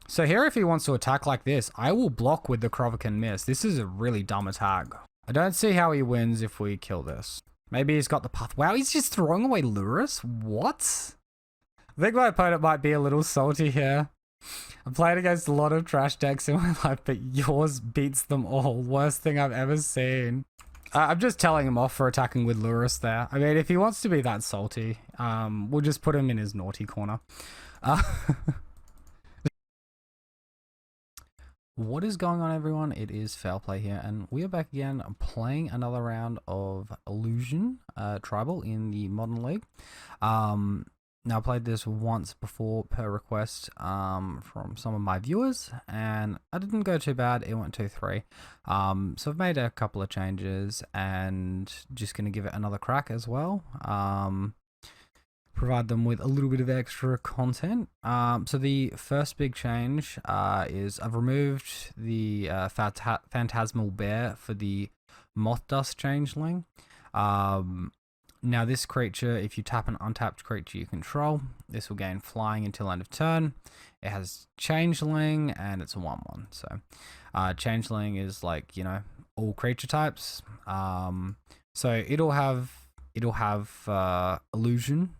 So here, if he wants to attack like this, I will block with the Krovikan Mist. This is a really dumb attack. I don't see how he wins if we kill this. Maybe he's got the path. Wow, he's just throwing away Lurrus? What? I think my opponent might be a little salty here. I've played against a lot of trash decks in my life, but yours beats them all. Worst thing I've ever seen. I'm just telling him off for attacking with Lurrus there. I mean, if he wants to be that salty, we'll just put him in his naughty corner. What is going on, everyone? It is Foul Play here, and we are back again playing another round of Illusion Tribal in the Modern League. Now, I played this once before per request from some of my viewers, and I didn't go too bad. It went 2-3. So I've made a couple of changes and just going to give it another crack as well. Provide them with a little bit of extra content. So the first big change is I've removed the Phantasmal Bear for the Mothdust Changeling. Now this creature, if you tap an untapped creature you control, this will gain flying until end of turn. It has Changeling and it's a 1/1. So Changeling is like, you know, all creature types. So it'll have Illusion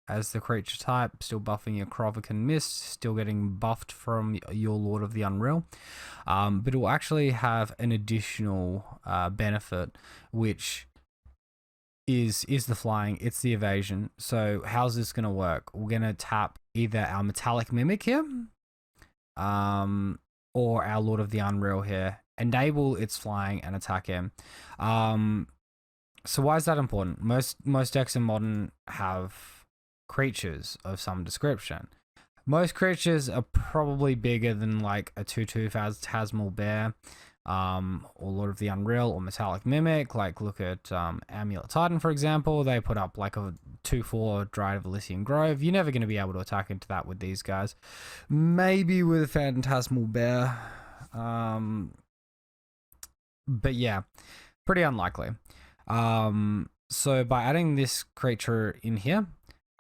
as the creature type, still buffing your Krovikan Mist, still getting buffed from your Lord of the Unreal. But it will actually have an additional benefit, which is the flying. It's the evasion. So how's this going to work? We're going to tap either our Metallic Mimic here, or our Lord of the Unreal here, enable its flying and attack him. So why is that important? Most decks in Modern have creatures of some description. Most creatures are probably bigger than like a 2/2 Phantasmal Bear, or Lord of the Unreal, or Metallic Mimic. Like look at Amulet Titan, for example. They put up like a 2/4 Dryad of Elysian Grove. You're never going to be able to attack into that with these guys. Maybe with a Phantasmal Bear, but yeah, pretty unlikely. So by adding this creature in here,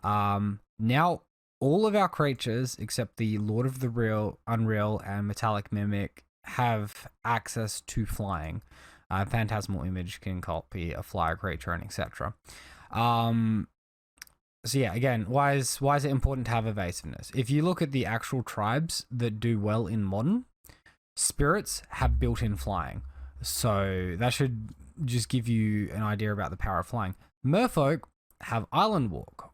now all of our creatures except the Lord of the Unreal and Metallic Mimic have access to flying. Phantasmal Image can copy a flyer creature and etc. So yeah, again, why is it important to have evasiveness? If you look at the actual tribes that do well in Modern, spirits have built-in flying. So that should just give you an idea about the power of flying. Merfolk have Island Walk.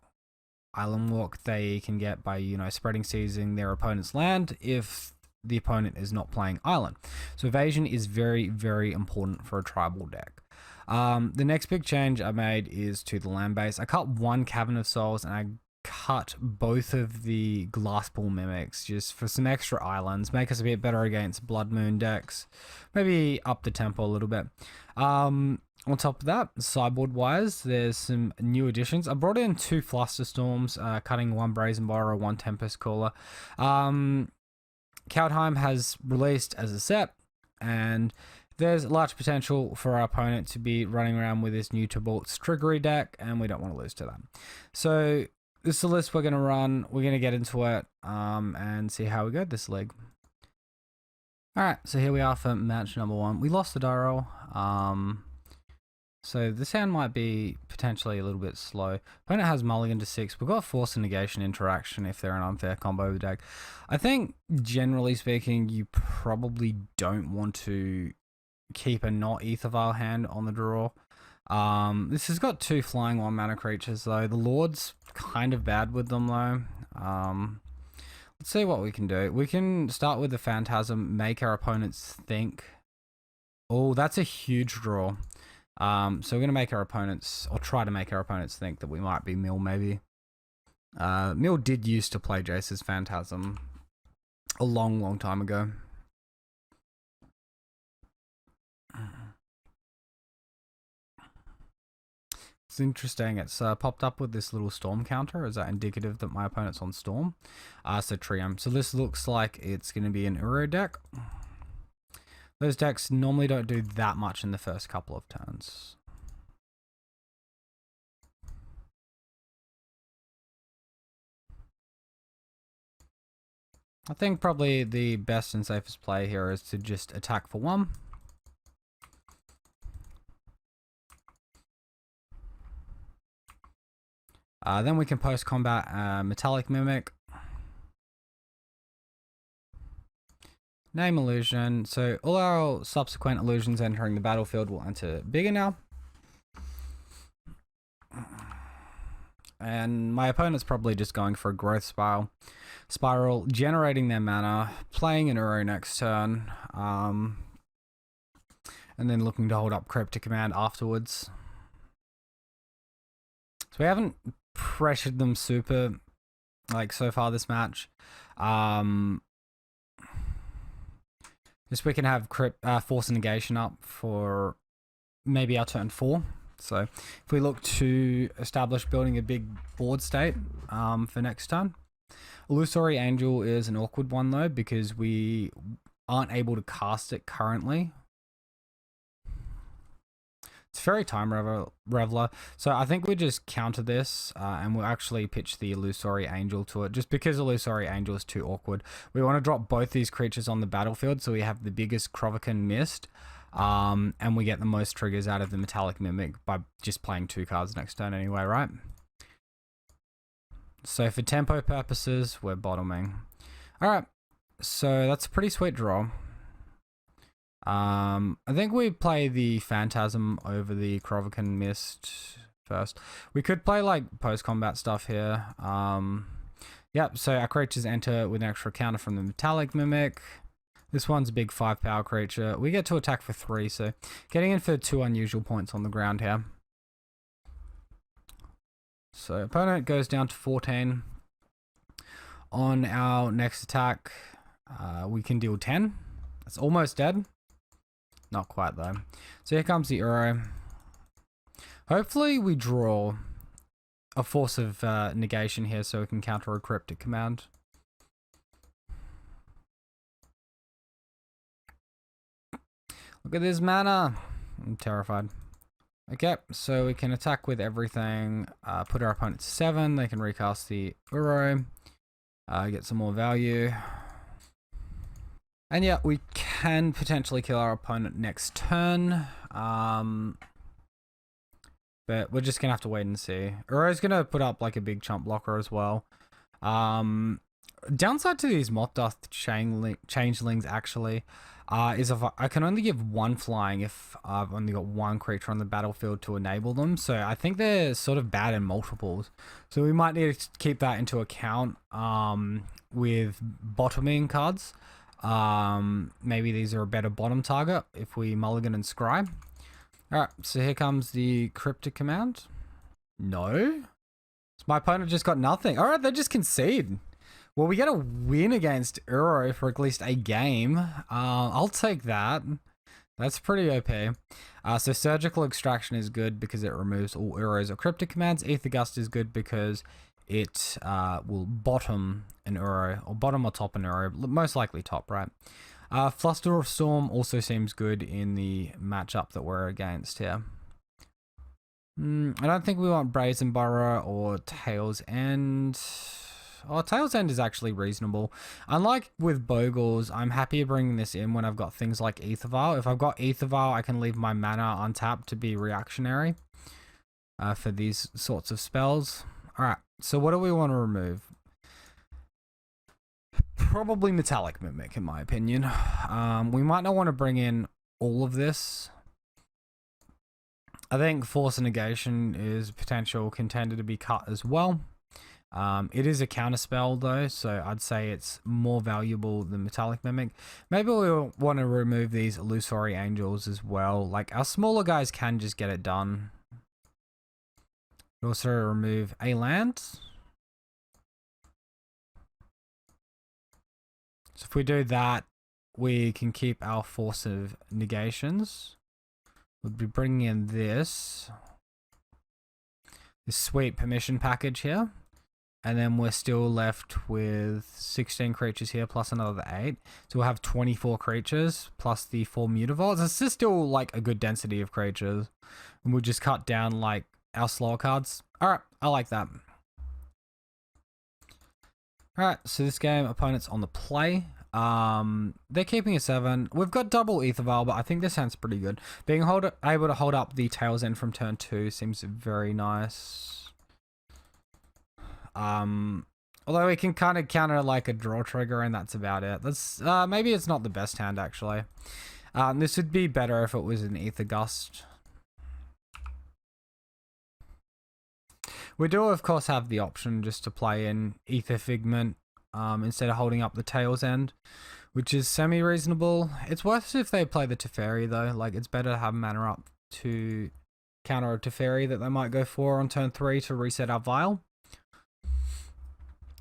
Island Walk they can get by, you know, spreading seizing their opponent's land if the opponent is not playing Island. So evasion is very, very important for a tribal deck. The next big change I made is to the land base. I cut one Cavern of Souls and I cut both of the Glasspool Mimics just for some extra islands, make us a bit better against Blood Moon decks, maybe up the tempo a little bit. On top of that, sideboard wise, there's some new additions. I brought in 2 Flusterstorms, cutting 1 Brazen Borrower, 1 Tempest Caller. Kaldheim has released as a set, and there's large potential for our opponent to be running around with this new Tabort's Triggery deck, and we don't want to lose to that. So this is the list we're going to run. We're going to get into it and see how we go this league. Alright, so here we are for match number 1. We lost the die roll. So this hand might be potentially a little bit slow. Opponent has Mulligan to 6. We've got Force and Negation interaction if they're an unfair combo deck. I think, generally speaking, you probably don't want to keep a not Ether Vial hand on the draw. This has got 2 flying 1 mana creatures though. The Lord's kind of bad with them though. Let's see what we can do. We can start with the Phantasm, make our opponents think. Oh, that's a huge draw. So we're going to make our opponents, or try to make our opponents think that we might be Mill maybe. Mill did used to play Jace's Phantasm a long, long time ago. It's interesting. It's popped up with this little Storm counter. Is that indicative that my opponent's on Storm? So Triumph. So this looks like it's going to be an Uro deck. Those decks normally don't do that much in the first couple of turns. I think probably the best and safest play here is to just attack for 1. Then we can post-combat Metallic Mimic. Name illusion. So all our subsequent illusions entering the battlefield will enter bigger now. And my opponent's probably just going for a growth spiral, generating their mana, playing an Uro next turn, and then looking to hold up Cryptic Command afterwards. So we haven't pressured them super, like, so far this match. Just we can have Force Negation up for maybe our turn 4. So if we look to establish building a big board state for next turn. Illusory Angel is an awkward one though, because we aren't able to cast it currently. It's very time reveler. So I think we just counter this and we'll actually pitch the Illusory Angel to it, just because Illusory Angel is too awkward. We want to drop both these creatures on the battlefield so we have the biggest Krovikan Mist, and we get the most triggers out of the Metallic Mimic by just playing 2 cards next turn anyway, right? So for tempo purposes, we're bottoming. Alright, so that's a pretty sweet draw. I think we play the Phantasm over the Krovikan Mist first. We could play like post-combat stuff here. Yep, so our creatures enter with an extra counter from the Metallic Mimic. This one's a big 5 power creature. We get to attack for 3, so getting in for 2 unusual points on the ground here. So opponent goes down to 14. On our next attack, we can deal 10. That's almost dead. Not quite though. So here comes the Uro. Hopefully we draw a Force of Negation here so we can counter a Cryptic Command. Look at this mana. I'm terrified. Okay, so we can attack with everything. Put our opponent to 7. They can recast the Uro. Get some more value. And yeah, we can potentially kill our opponent next turn. But we're just going to have to wait and see. Uro's going to put up like a big chump blocker as well. Downside to these Mothdust Changelings actually is if I can only give 1 flying if I've only got 1 creature on the battlefield to enable them. So I think they're sort of bad in multiples. So we might need to keep that into account with bottoming cards. Maybe these are a better bottom target if we mulligan and scry. Alright, so here comes the Cryptic Command. No? So my opponent just got nothing. Alright, they just concede. Well, we get a win against Uro for at least a game. I'll take that. That's pretty OP. So Surgical Extraction is good because it removes all Uros or Cryptic Commands. Ether Gust is good because it will bottom an Uro, or bottom or top an Uro, most likely top, right? Fluster of Storm also seems good in the matchup that we're against here. I don't think we want Brazen Burrow or Tail's End. Oh, Tail's End is actually reasonable. Unlike with Bogles, I'm happy bringing this in when I've got things like Ether Vial. If I've got Ether Vial, I can leave my mana untapped to be reactionary for these sorts of spells. Alright, so what do we want to remove? Probably Metallic Mimic, in my opinion. We might not want to bring in all of this. I think Force of Negation is a potential contender to be cut as well. It is a counterspell though, so I'd say it's more valuable than Metallic Mimic. Maybe we'll want to remove these Illusory Angels as well. Like, our smaller guys can just get it done. Also remove a land. So if we do that, we can keep our Force of Negations. We'll be bringing in this sweet permission package here. And then we're still left with 16 creatures here plus another 8. So we'll have 24 creatures plus the 4 Mutavaults. It's just still like a good density of creatures. And we'll just cut down like our slower cards. Alright, I like that. Alright, so this game, opponent's on the play. They're keeping a 7. We've got double Ether Vial, but I think this sounds pretty good. Being able to hold up the Tails End from turn 2 seems very nice. Although we can kind of counter like a draw trigger, and that's about it. That's maybe it's not the best hand actually. This would be better if it was an Ether Gust. We do of course have the option just to play in Ether Figment instead of holding up the Tails End, which is semi-reasonable. It's worse if they play the Teferi though. Like, it's better to have mana up to counter a Teferi that they might go for on turn 3 to reset our Vial.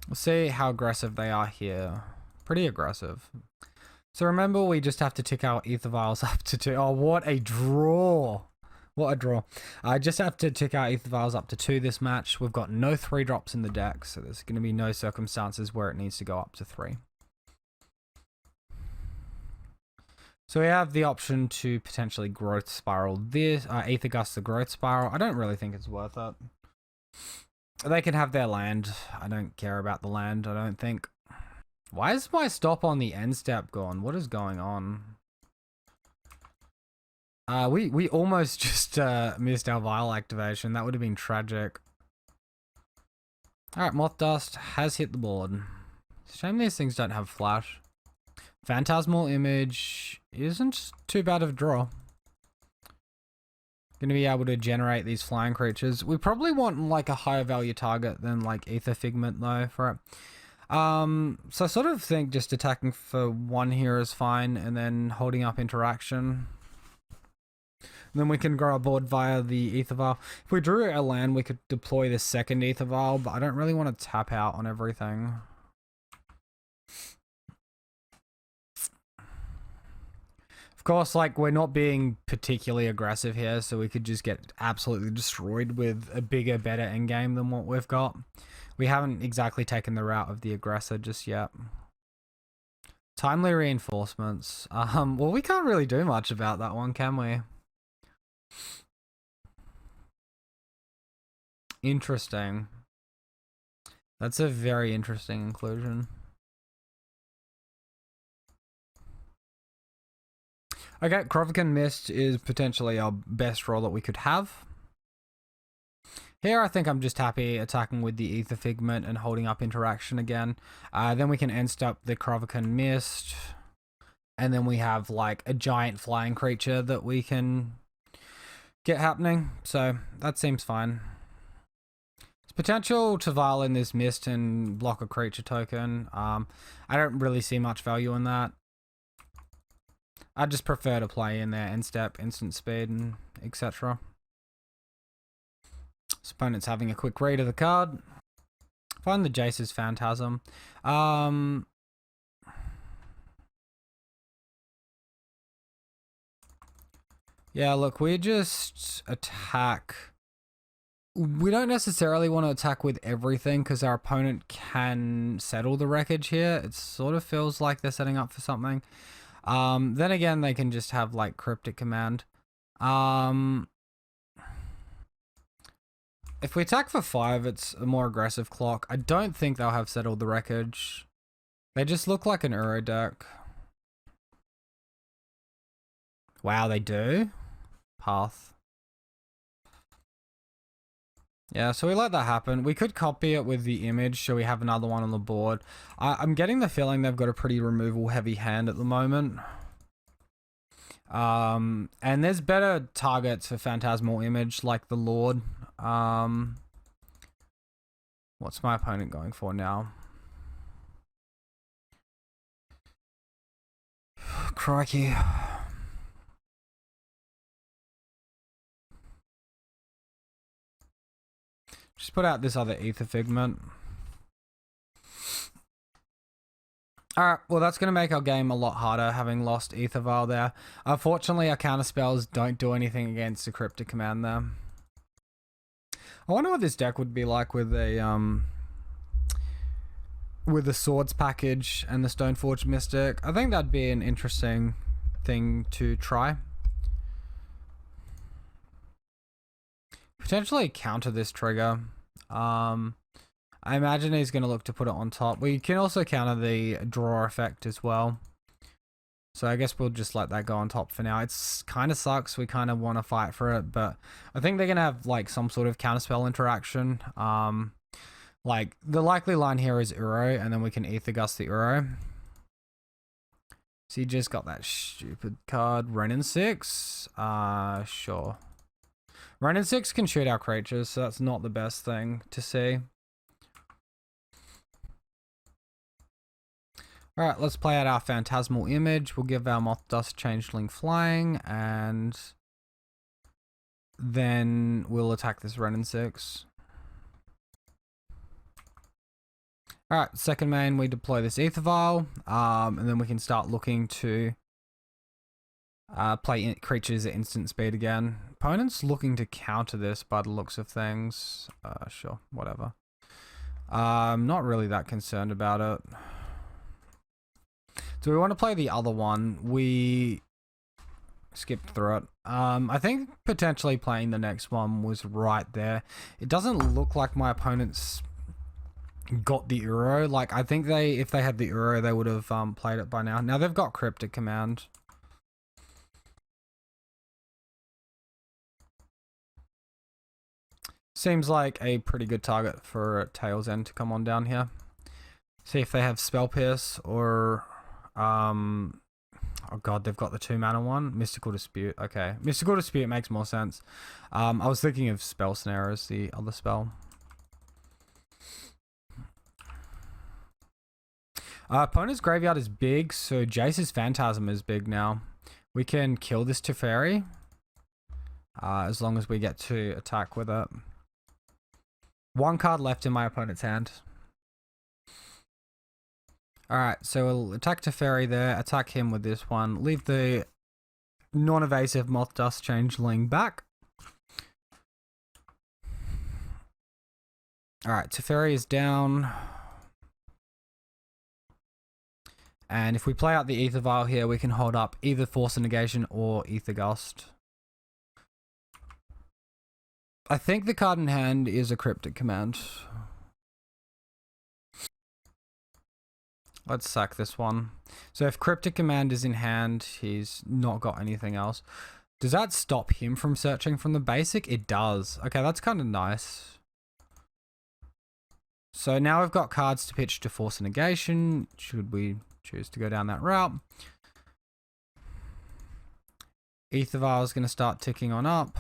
We'll see how aggressive they are here. Pretty aggressive. So remember, we just have to tick our Ether Vials up to 2. Oh, what a draw. What a draw. I just have to tick our Ether Vials up to 2 this match. We've got no 3 drops in the deck, so there's going to be no circumstances where it needs to go up to 3. So we have the option to potentially Growth Spiral this, Ether Gust the Growth Spiral. I don't really think it's worth it. They can have their land. I don't care about the land, I don't think. Why is my stop on the end step gone? What is going on? We almost just missed our Vial activation. That would have been tragic. Alright, Mothdust has hit the board. Shame these things don't have flash. Phantasmal Image isn't too bad of a draw. Going to be able to generate these flying creatures. We probably want like a higher value target than like Ether Figment though for it. So I sort of think just attacking for 1 here is fine, and then holding up interaction. And then we can grow our board via the Ether Vial. If we drew a land, we could deploy the second Ether Vial, but I don't really want to tap out on everything. Of course, like, we're not being particularly aggressive here, so we could just get absolutely destroyed with a bigger, better endgame than what we've got. We haven't exactly taken the route of the aggressor just yet. Timely reinforcements. Well, we can't really do much about that one, can we? Interesting. That's a very interesting inclusion. Okay, Krovikan Mist is potentially our best roll that we could have. Here, I think I'm just happy attacking with the Ether Figment and holding up interaction again. Then we can end step the Krovikan Mist. And then we have like a giant flying creature that we can get happening. So that seems fine. There's potential to vial in this Mist and block a creature token. I don't really see much value in that. I just prefer to play in there end step, instant speed, and etc. This opponent's having a quick read of the card. Find the Jace's Phantasm. Yeah, look, we just attack. We don't necessarily want to attack with everything because our opponent can settle the wreckage here. It sort of feels like they're setting up for something. Then again, they can just have like Cryptic Command. If we attack for 5, it's a more aggressive clock. I don't think they'll have settled the wreckage. They just look like an Uro deck. Wow, they do? Path. Yeah, so we let that happen. We could copy it with the image, so we have another one on the board. I'm getting the feeling they've got a pretty removal heavy hand at the moment. And there's better targets for Phantasmal Image, like the Lord. What's my opponent going for now? Crikey. Just put out this other Ether Figment. Alright, well that's going to make our game a lot harder, having lost Ether Vial there. Unfortunately, our counterspells don't do anything against the Cryptic Command there. I wonder what this deck would be like with a Swords package and the Stoneforge Mystic. I think that'd be an interesting thing to try. Potentially counter this trigger. I I imagine he's going to look to put it on top. We can also counter the draw effect as well. So I guess we'll just let that go on top for now. It's kind of sucks. We kind of want to fight for it, but I think they're going to have like some sort of counterspell interaction. Like the likely line here is Uro, and then we can Ether Gust the Uro. So you just got that stupid card. Renin 6. Sure. Renin 6 can shoot our creatures, so that's not the best thing to see. Alright, let's play out our Phantasmal Image. We'll give our Mothdust Changeling Flying, and then we'll attack this Renin 6. Alright, second main, we deploy this Ether Vial, and then we can start looking to play creatures at instant speed again. Opponent's looking to counter this by the looks of things. Sure, whatever. I'm not really that concerned about it. Do we want to play the other one? We skipped through it. I think potentially playing the next one was right there. It doesn't look like my opponent's got the Uro. Like, I think if they had the Uro, they would have played it by now. Now they've got Cryptic Command. Seems like a pretty good target for Tail's End to come on down here. See if they have Spell Pierce or... oh god, they've got the 2-mana one. Mystical Dispute. Okay. Mystical Dispute makes more sense. I was thinking of Spell Snare as the other spell. Opponent's graveyard is big, so Jace's Phantasm is big now. We can kill this Teferi. As long as we get to attack with it. One card left in my opponent's hand. Alright, so we'll attack Teferi there, attack him with this one, leave the non-evasive Mothdust Changeling back. Alright, Teferi is down. And if we play out the Ether Vial here, we can hold up either Force of Negation or Ether Gust. I think the card in hand is a Cryptic Command. Let's sack this one. So if Cryptic Command is in hand, he's not got anything else. Does that stop him from searching from the basic? It does. Okay, that's kind of nice. So now we've got cards to pitch to Force of Negation. Should we choose to go down that route? Ether Vial is going to start ticking on up.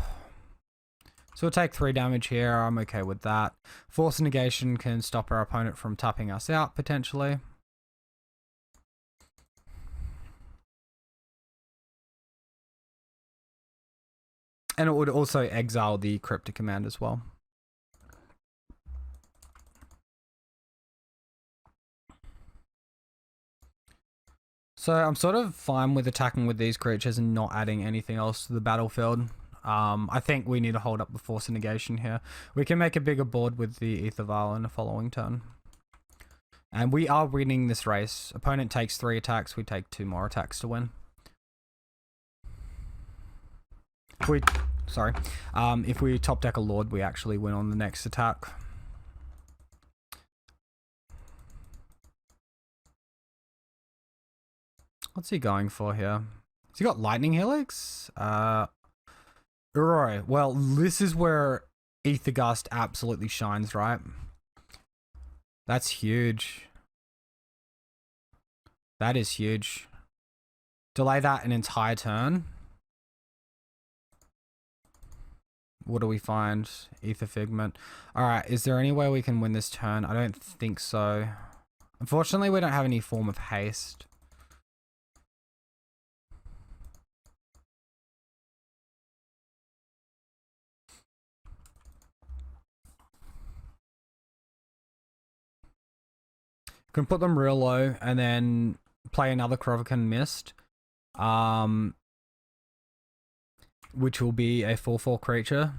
So we'll take 3 damage here. I'm okay with that. Force of Negation can stop our opponent from tapping us out, potentially. And it would also exile the Cryptic Command as well. So I'm sort of fine with attacking with these creatures and not adding anything else to the battlefield. I think we need to hold up the Force of Negation here. We can make a bigger board with the Ether Vial in the following turn. And we are winning this race. Opponent takes 3 attacks, we take 2 more attacks to win. If we top deck a Lord, we actually win on the next attack. What's he going for here? Has he got Lightning Helix? Uro. Well, this is where Ether Gust absolutely shines, right? That's huge. That is huge. Delay that an entire turn. What do we find? Ether Figment. Alright, is there any way we can win this turn? I don't think so. Unfortunately, we don't have any form of haste. Can put them real low and then play another Krovikan Mist. Which will be a 4/4 creature.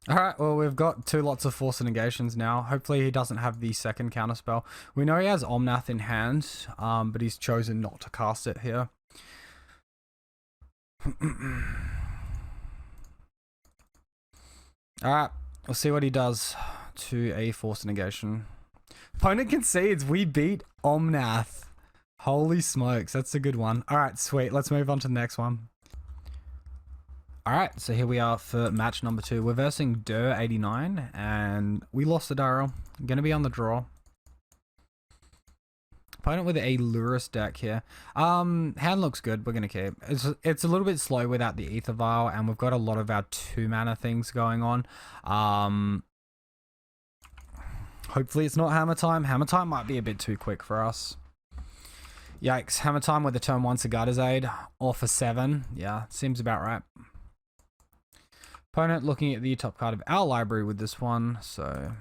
Alright, well, we've got 2 lots of force negations now. Hopefully he doesn't have the second counterspell. We know he has Omnath in hand, but he's chosen not to cast it here. Alright, we'll see what he does to a force negation. Opponent concedes. We beat Omnath. Holy smokes, that's a good one. Alright, sweet. Let's move on to the next one. Alright, so here we are for match number 2. We're versing Dur89, and we lost the dial. Gonna be on the draw. Opponent with a Lurrus deck here. Hand looks good. We're gonna keep. It's a little bit slow without the Ether Vial, and we've got a lot of our 2 mana things going on. Hopefully it's not Hammer Time. Hammer Time might be a bit too quick for us. Yikes. Hammer Time with a turn 1 Sagada's Aid. Or for 7. Yeah, seems about right. Opponent looking at the top card of our library with this one, so...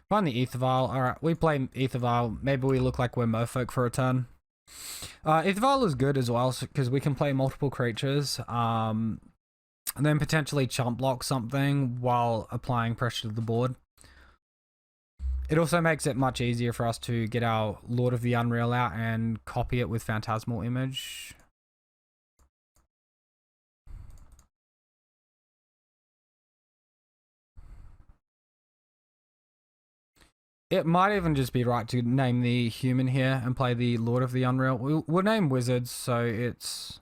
Find the Ether Vial. Alright, we play Ether Vial. Maybe we look like we're Mofolk for a turn. Ether Vial is good as well, because we can play multiple creatures, and then potentially chump block something while applying pressure to the board. It also makes it much easier for us to get our Lord of the Unreal out and copy it with Phantasmal Image. It might even just be right to name the human here and play the Lord of the Unreal. We'll name Wizards, so it's...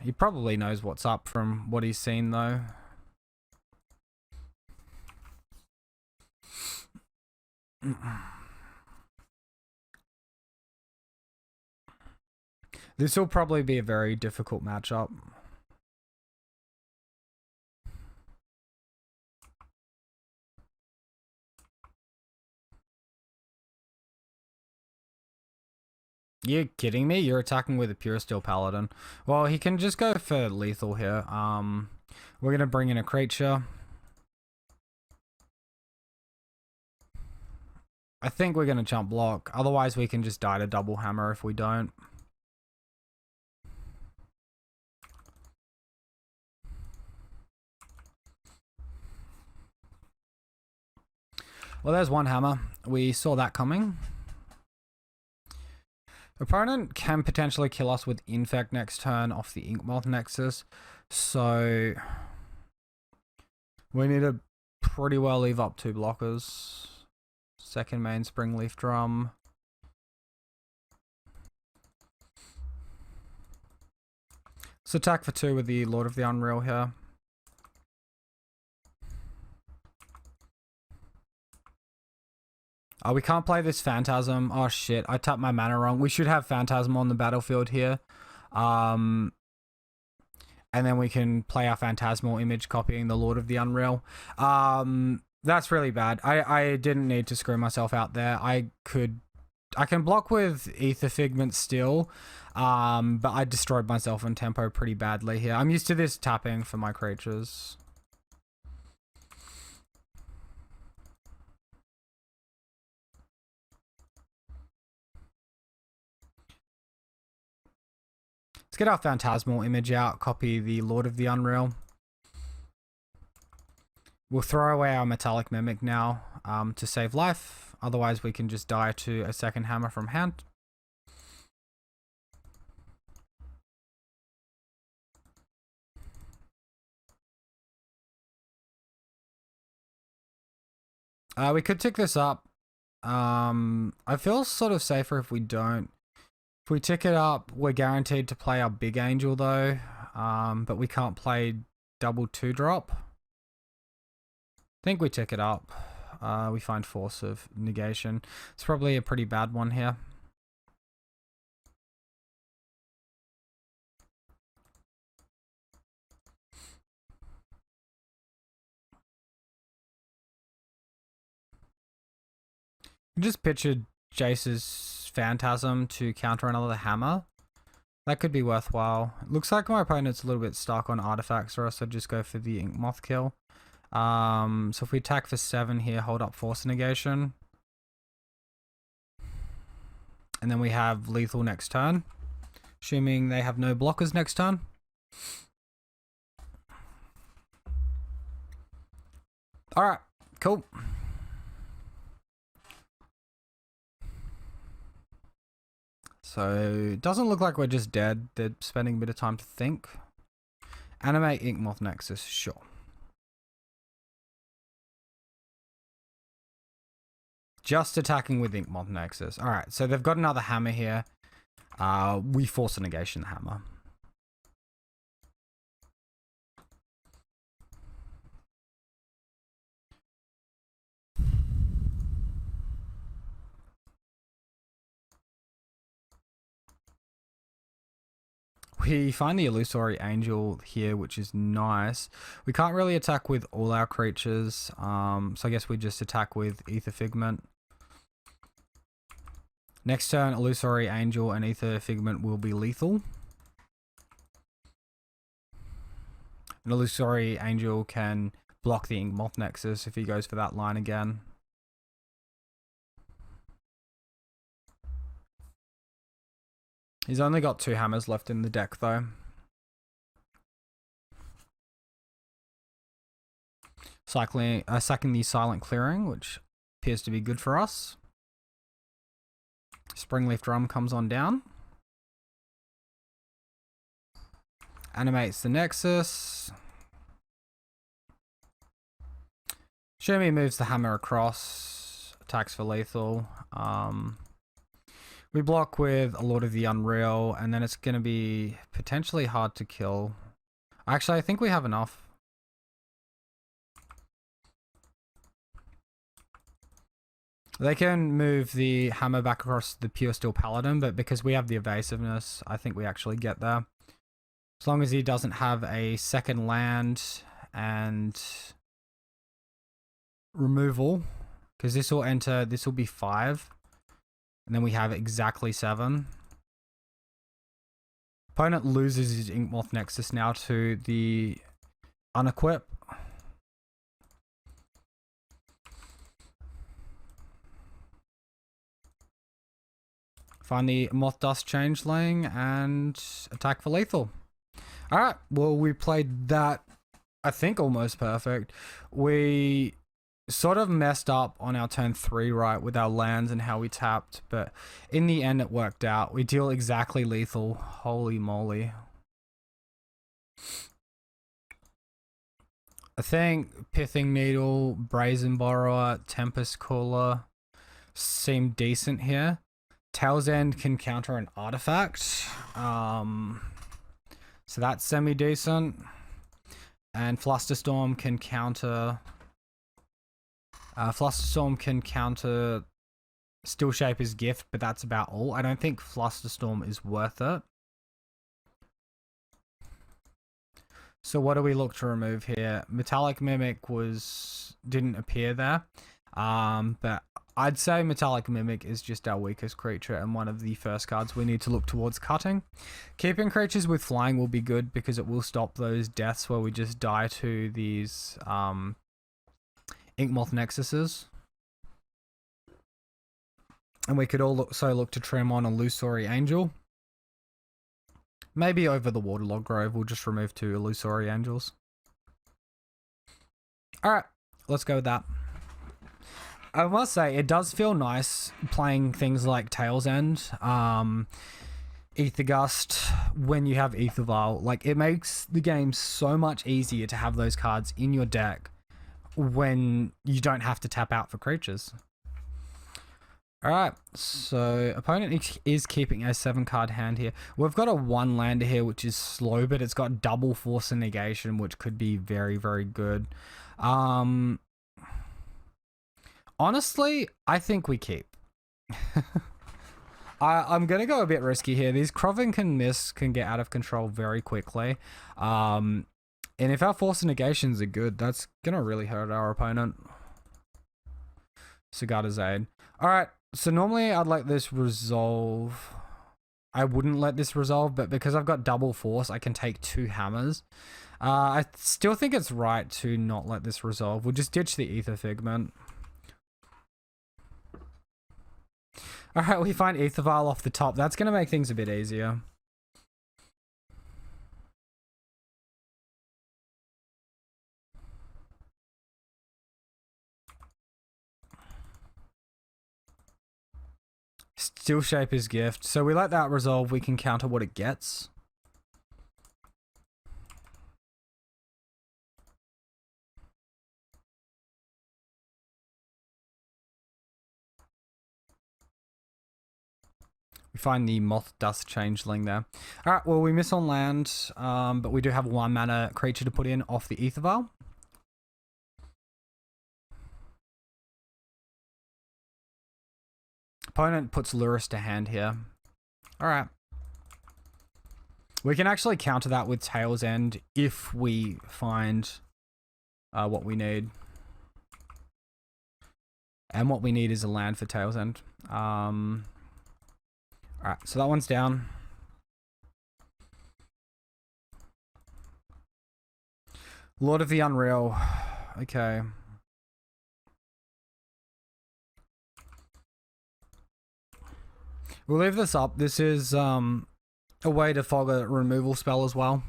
He probably knows what's up from what he's seen, though. This will probably be a very difficult matchup. You're kidding me? You're attacking with a Pure Steel Paladin. Well, he can just go for lethal here. We're going to bring in a creature. I think we're going to jump block. Otherwise, we can just die to double hammer if we don't. Well, there's one hammer. We saw that coming. Opponent can potentially kill us with Infect next turn off the Inkmoth Nexus, so we need to pretty well leave up 2 blockers. Second main Springleaf Drum. Let's attack for 2 with the Lord of the Unreal here. Oh, we can't play this Phantasm. Oh shit, I tapped my mana wrong. We should have Phantasm on the battlefield here. And then we can play our Phantasmal Image copying the Lord of the Unreal. That's really bad. I didn't need to screw myself out there. I can block with Ether Figment still, but I destroyed myself in tempo pretty badly here. I'm used to this tapping for my creatures. Let's get our Phantasmal Image out, copy the Lord of the Unreal. We'll throw away our Metallic Mimic now to save life. Otherwise, we can just die to a second hammer from hand. We could tick this up. I feel sort of safer if we don't. If we tick it up, we're guaranteed to play our big angel though, but we can't play double 2-drop. I think we tick it up. We find Force of Negation. It's probably a pretty bad one here. Just pictured Jace's Phantasm to counter another hammer. That could be worthwhile. Looks like my opponent's a little bit stuck on artifacts, or else I'd just go for the Inkmoth kill. So if we attack for 7 here, hold up Force Negation. And then we have lethal next turn. Assuming they have no blockers next turn. Alright, cool. So, doesn't look like we're just dead. They're spending a bit of time to think. Animate Inkmoth Nexus, sure. Just attacking with Inkmoth Nexus. Alright, so they've got another hammer here. We force a negation the hammer. We find the Illusory Angel here, which is nice. We can't really attack with all our creatures, so I guess we just attack with Ether Figment. Next turn, Illusory Angel and Ether Figment will be lethal. An Illusory Angel can block the Inkmoth Nexus if he goes for that line again. He's only got 2 hammers left in the deck though. Sacking the Silent Clearing, which appears to be good for us. Springleaf Drum comes on down. Animates the Nexus. Shumi moves the hammer across. Attacks for lethal. We block with a Lord of the Unreal, and then it's going to be potentially hard to kill. Actually, I think we have enough. They can move the hammer back across the Pure Steel Paladin, but because we have the evasiveness, I think we actually get there. As long as he doesn't have a second land and removal, because this will enter, this will be 5. And then we have exactly 7. Opponent loses his Inkmoth Nexus now to the unequip. Find the Mothdust Changeling and attack for lethal. Alright, well we played that, I think, almost perfect. We sort of messed up on our turn 3, right, with our lands and how we tapped, but in the end it worked out. We deal exactly lethal. Holy moly. I think Pithing Needle, Brazen Borrower, Tempest Cooler seem decent here. Tail's End can counter an artifact, so that's semi-decent. And Flusterstorm can counter... Flusterstorm can counter Steel Shaper's Gift, but that's about all. I don't think Flusterstorm is worth it. So what do we look to remove here? Metallic Mimic didn't appear there, but I'd say Metallic Mimic is just our weakest creature and one of the first cards we need to look towards cutting. Keeping creatures with flying will be good because it will stop those deaths where we just die to these Inkmoth Nexuses. And we could also look to trim on Illusory Angel. Maybe over the Waterlogged Grove, we'll just remove 2 Illusory Angels. Alright, let's go with that. I must say, it does feel nice playing things like Tail's End, Ether Gust, when you have Ether Vial. Like, it makes the game so much easier to have those cards in your deck when you don't have to tap out for creatures. Alright, so opponent is keeping a 7-card hand here. We've got a 1-lander here, which is slow, but it's got double force and negation, which could be very, very good. Honestly, I think we keep. I'm going to go a bit risky here. These Krovan can get out of control very quickly. And if our force and negations are good, that's going to really hurt our opponent. Sigarda's Aid. Alright, so normally I'd let this resolve. I wouldn't let this resolve, but because I've got double force, I can take 2 hammers. I still think it's right to not let this resolve. We'll just ditch the Ether Figment. Alright, we find Ether Vial off the top. That's going to make things a bit easier. Still shape his gift. So we let that resolve. We can counter what it gets. We find the Mothdust Changeling there. Alright, well, we miss on land, but we do have 1 mana creature to put in off the Ether Vial. Opponent puts Lurrus to hand here. Alright. We can actually counter that with Tail's End if we find what we need. And what we need is a land for Tail's End. Alright, so that one's down. Lord of the Unreal. Okay. We'll leave this up. This is a way to fog a removal spell as well.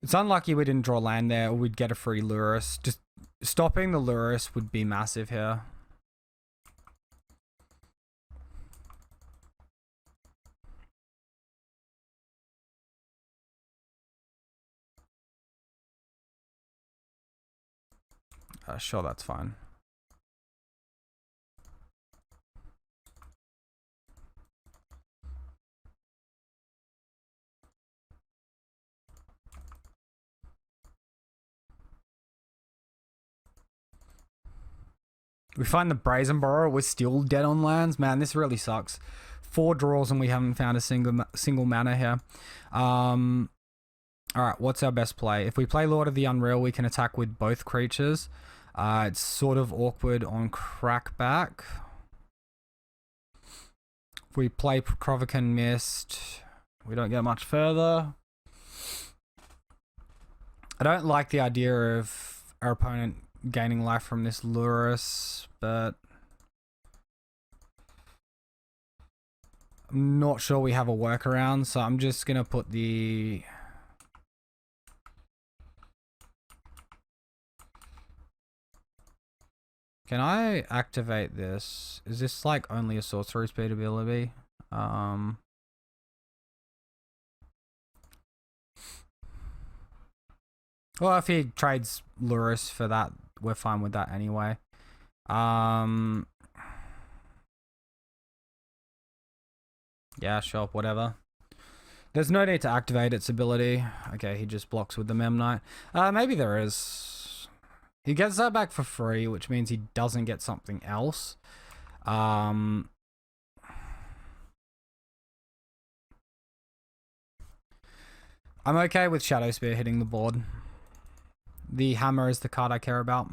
It's unlucky we didn't draw land there, or we'd get a free Lurrus. Just stopping the Lurrus would be massive here. Sure, that's fine. We find the Brazen Borrower. We're still dead on lands. Man, this really sucks. 4 draws and we haven't found a single mana here. Alright, what's our best play? If we play Lord of the Unreal, we can attack with both creatures. It's sort of awkward on Crackback. If we play Provocan Mist, we don't get much further. I don't like the idea of our opponent gaining life from this Lurrus, but I'm not sure we have a workaround, so I'm just gonna put the... Can I activate this? Is this like only a sorcery speed ability? Well, if he trades Lurrus for that, we're fine with that anyway. Yeah, sure, whatever. There's no need to activate its ability. Okay, he just blocks with the Memnite. Maybe there is. He gets that back for free, which means he doesn't get something else. I'm okay with Shadow Spear hitting the board. The hammer is the card I care about.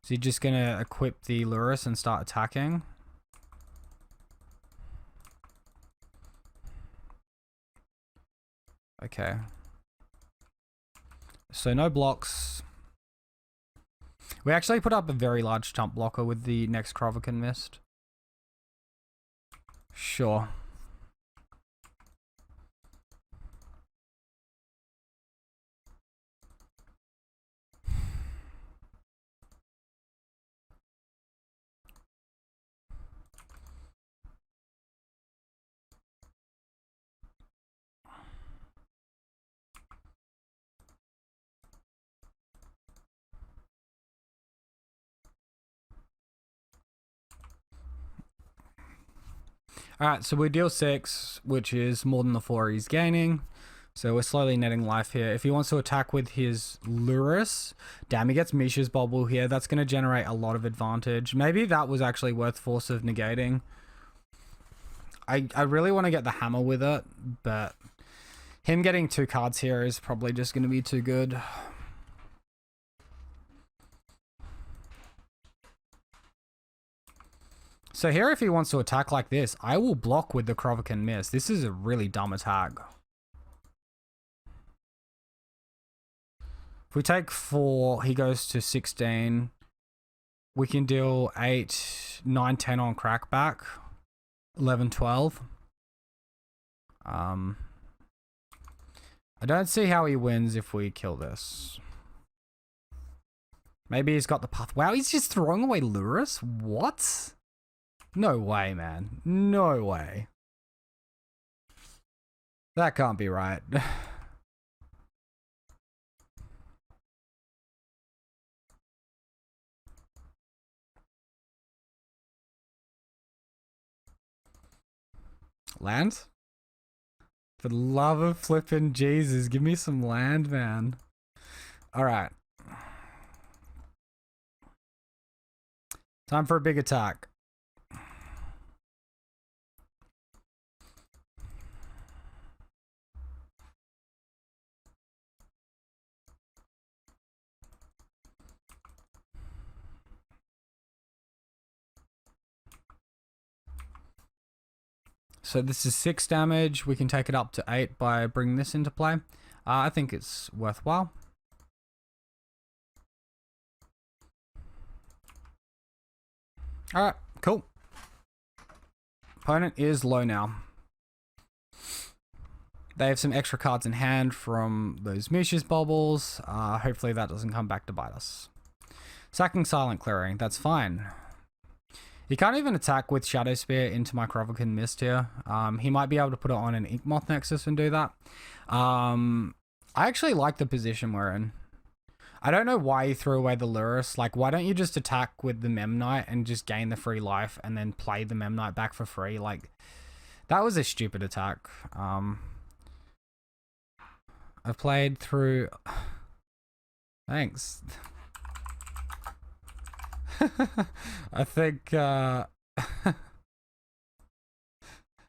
So you're just gonna equip the Lurrus and start attacking. Okay. So no blocks. We actually put up a very large chump blocker with the next Provocan Mist. Sure. Alright, so we deal 6, which is more than the 4 he's gaining. So we're slowly netting life here. If he wants to attack with his Lurrus, damn, he gets Misha's Bobble here. That's going to generate a lot of advantage. Maybe that was actually worth Force of negating. I really want to get the hammer with it, but him getting 2 cards here is probably just going to be too good. So here, if he wants to attack like this, I will block with the Provocan Mist. This is a really dumb attack. If we take 4, he goes to 16. We can deal 8, 9, 10 on Crackback. 11, 12. I don't see how he wins if we kill this. Maybe he's got the path. Wow, he's just throwing away Lurrus? What? No way, man. No way. That can't be right. Land? For the love of flippin' Jesus, give me some land, man. Alright. Time for a big attack. So this is 6 damage. We can take it up to 8 by bringing this into play. I think it's worthwhile. Alright, cool. Opponent is low now. They have some extra cards in hand from those Misha's baubles. Hopefully that doesn't come back to bite us. Sacking Silent Clearing, that's fine. He can't even attack with Shadow Spear into my Krovakin Mist here. He might be able to put it on an Inkmoth Nexus and do that. I actually like the position we're in. I don't know why you threw away the Lurrus. Like, why don't you just attack with the Memnite and just gain the free life and then play the Memnite back for free? Like, that was a stupid attack. I've played through... Thanks. I think my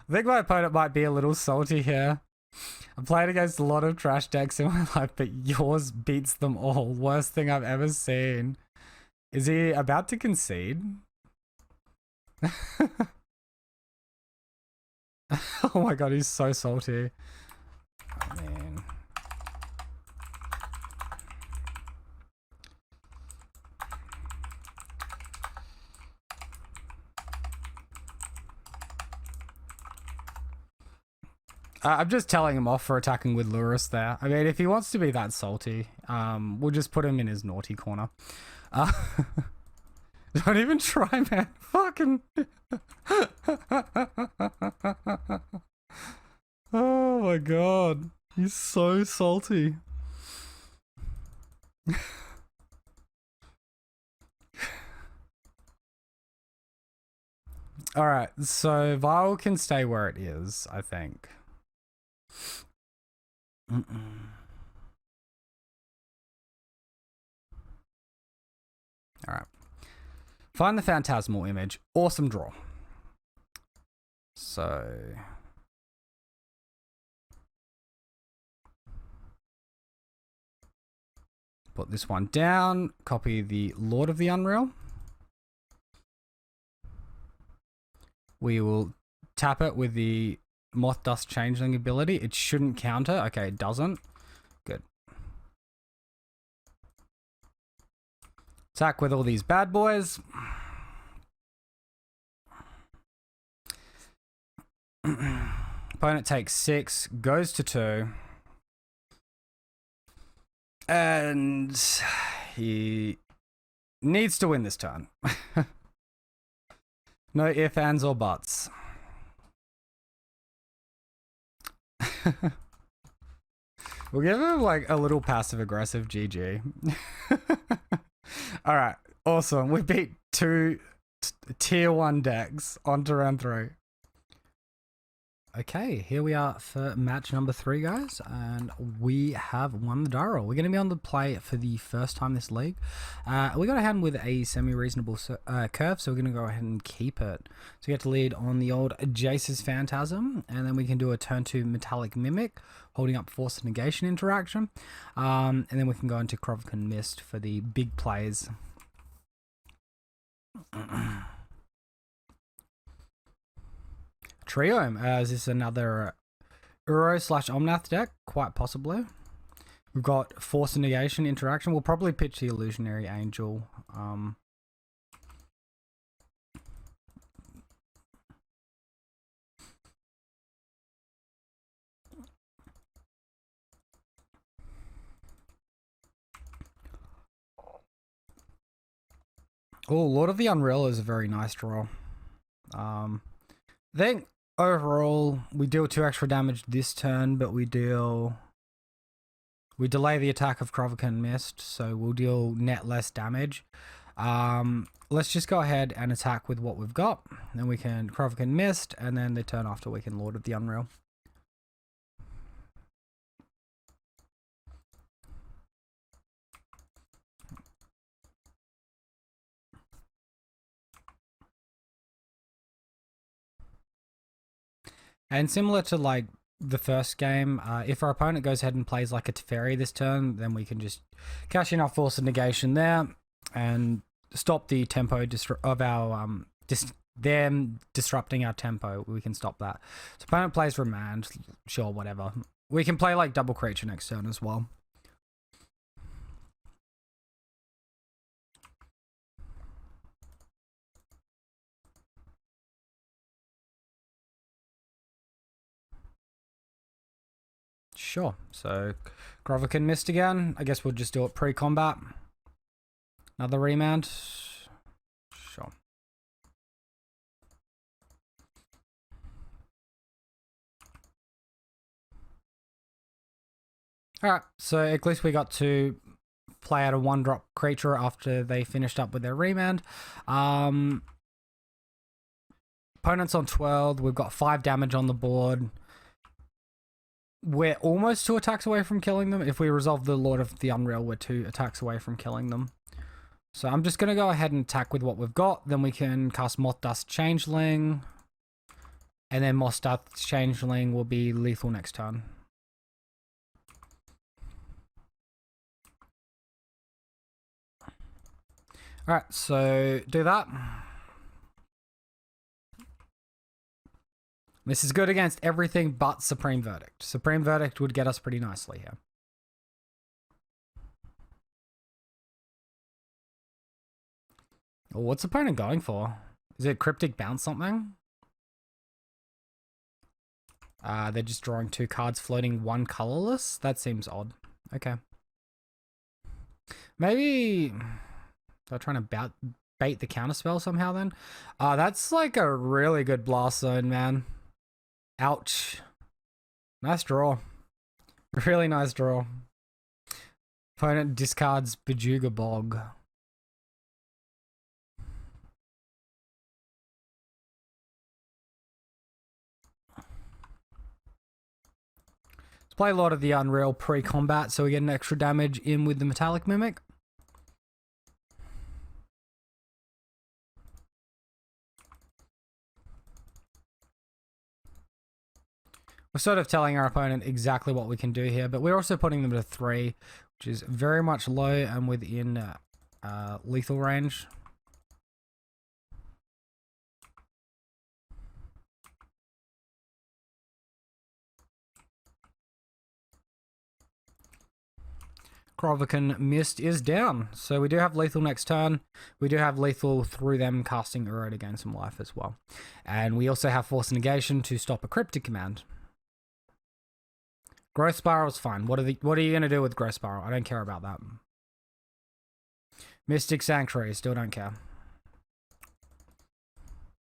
opponent might be a little salty here. I've played against a lot of trash decks in my life, but yours beats them all. Worst thing I've ever seen. Is he about to concede? Oh my god, he's so salty. Oh, man. I'm just telling him off for attacking with Lurrus there. I mean, if he wants to be that salty, we'll just put him in his naughty corner. Don't even try, man. Fucking... Oh my god. He's so salty. Alright, so Vial can stay where it is, I think. Alright. Find the Phantasmal image. Awesome draw. So... put this one down. Copy the Lord of the Unreal. We will tap it with the Mothdust Changling ability. It shouldn't counter. Okay, it doesn't. Good. Attack with all these bad boys. Opponent takes 6, goes to 2. And he needs to win this turn. No ifs, ands, or buts. We'll give him like a little passive aggressive GG. Alright, awesome. We beat 2 tier 1 decks on to round 3. Okay, here we are for match number 3, guys, and we have won the die roll. We're going to be on the play for the first time this league. We got a hand with a semi-reasonable curve, so we're going to go ahead and keep it. So we get to lead on the old Jace's Phantasm, and then we can do a turn 2 Metallic Mimic, holding up Force Negation interaction, and then we can go into Krovakin Mist for the big plays. Trio, is this another Uro / Omnath deck? Quite possibly. We've got Force and Negation interaction. We'll probably pitch the Illusionary Angel. Oh, Lord of the Unreal is a very nice draw. I think overall we deal 2 extra damage this turn, but we delay the attack of Krovikan Mist, so we'll deal net less damage. Let's just go ahead and attack with what we've got. Then we can Krovikan Mist, and then the turn after we can Lord of the Unreal. And similar to like the first game, if our opponent goes ahead and plays like a Teferi this turn, then we can just cash in our Force of Negation there and stop the tempo of our them disrupting our tempo. We can stop that. So opponent plays Remand, sure, whatever. We can play like double creature next turn as well. Sure, so Krovikan Mist again. I guess we'll just do it pre-combat. Another Remand. Sure. Alright, so at least we got to play out a 1-drop creature after they finished up with their Remand. Opponent's on 12. We've got 5 damage on the board. We're almost 2 attacks away from killing them. If we resolve the Lord of the Unreal, we're 2 attacks away from killing them. So I'm just going to go ahead and attack with what we've got. Then we can cast Mothdust Changeling. And then Mothdust Changeling will be lethal next turn. Alright, so do that. This is good against everything but Supreme Verdict. Supreme Verdict would get us pretty nicely here. Oh, what's opponent going for? Is it Cryptic Bounce something? They're just drawing 2 cards, floating 1 colorless? That seems odd. Okay. Maybe they're trying to bait the counterspell somehow then? That's like a really good Blast Zone, man. Ouch. Nice draw. Really nice draw. Opponent discards Bejuga Bog. Let's play Lord of the Unreal pre-combat so we get an extra damage in with the Metallic Mimic. We're sort of telling our opponent exactly what we can do here, but we're also putting them to 3, which is very much low and within lethal range. Krovikan Mist is down, so we do have lethal next turn. We do have lethal through them casting Uro to gain some life as well. And we also have Force Negation to stop a Cryptic Command. Growth Spiral is fine. What are you going to do with Growth Spiral? I don't care about that. Mystic Sanctuary, still don't care.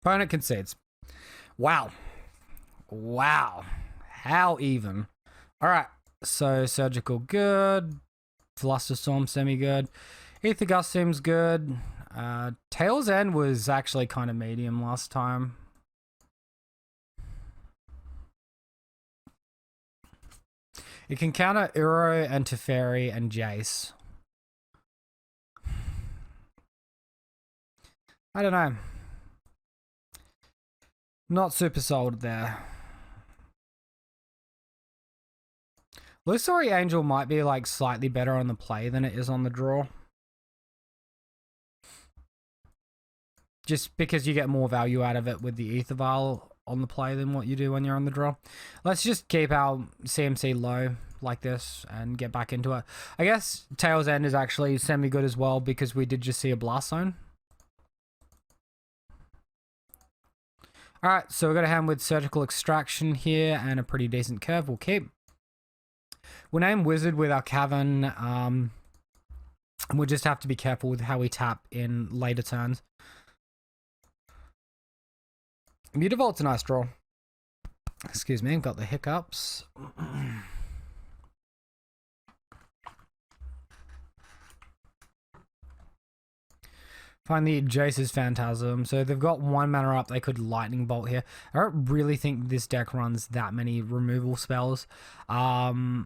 Opponent concedes. Wow. Wow. How even. Alright, so Surgical good. Flusterstorm semi-good. Aether Gust seems good. Tail's End was actually kind of medium last time. It can counter Uro and Teferi and Jace. I don't know. Not super sold there. Illusory Angel might be like slightly better on the play than it is on the draw. Just because you get more value out of it with the Aether Vial on the play than what you do when you're on the draw. Let's just keep our CMC low like this and get back into it. I guess Tail's End is actually semi-good as well because we did just see a Blast Zone. Alright, so we've got a hand with Surgical Extraction here and a pretty decent curve. We'll keep. We'll name Wizard with our Cavern. And we'll just have to be careful with how we tap in later turns. Mutavault's a nice draw. Excuse me, got the hiccups. Find the Jace's Phantasm. So they've got 1 mana up. They could Lightning Bolt here. I don't really think this deck runs that many removal spells. I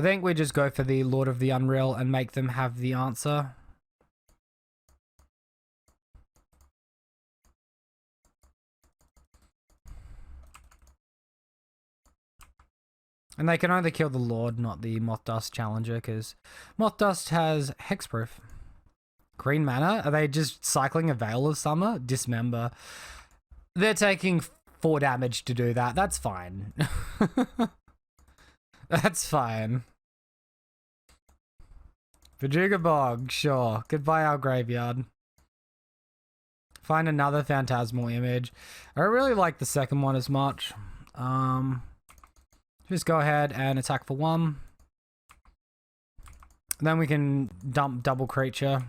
think we just go for the Lord of the Unreal and make them have the answer. And they can only kill the Lord, not the Mothdust Challenger, because Mothdust has Hexproof. Green mana? Are they just cycling a Veil of Summer? Dismember. They're taking 4 damage to do that. That's fine. That's fine. Verduga Bog, sure. Goodbye, our graveyard. Find another Phantasmal Image. I don't really like the second one as much. Just go ahead and attack for 1. Then we can dump double creature.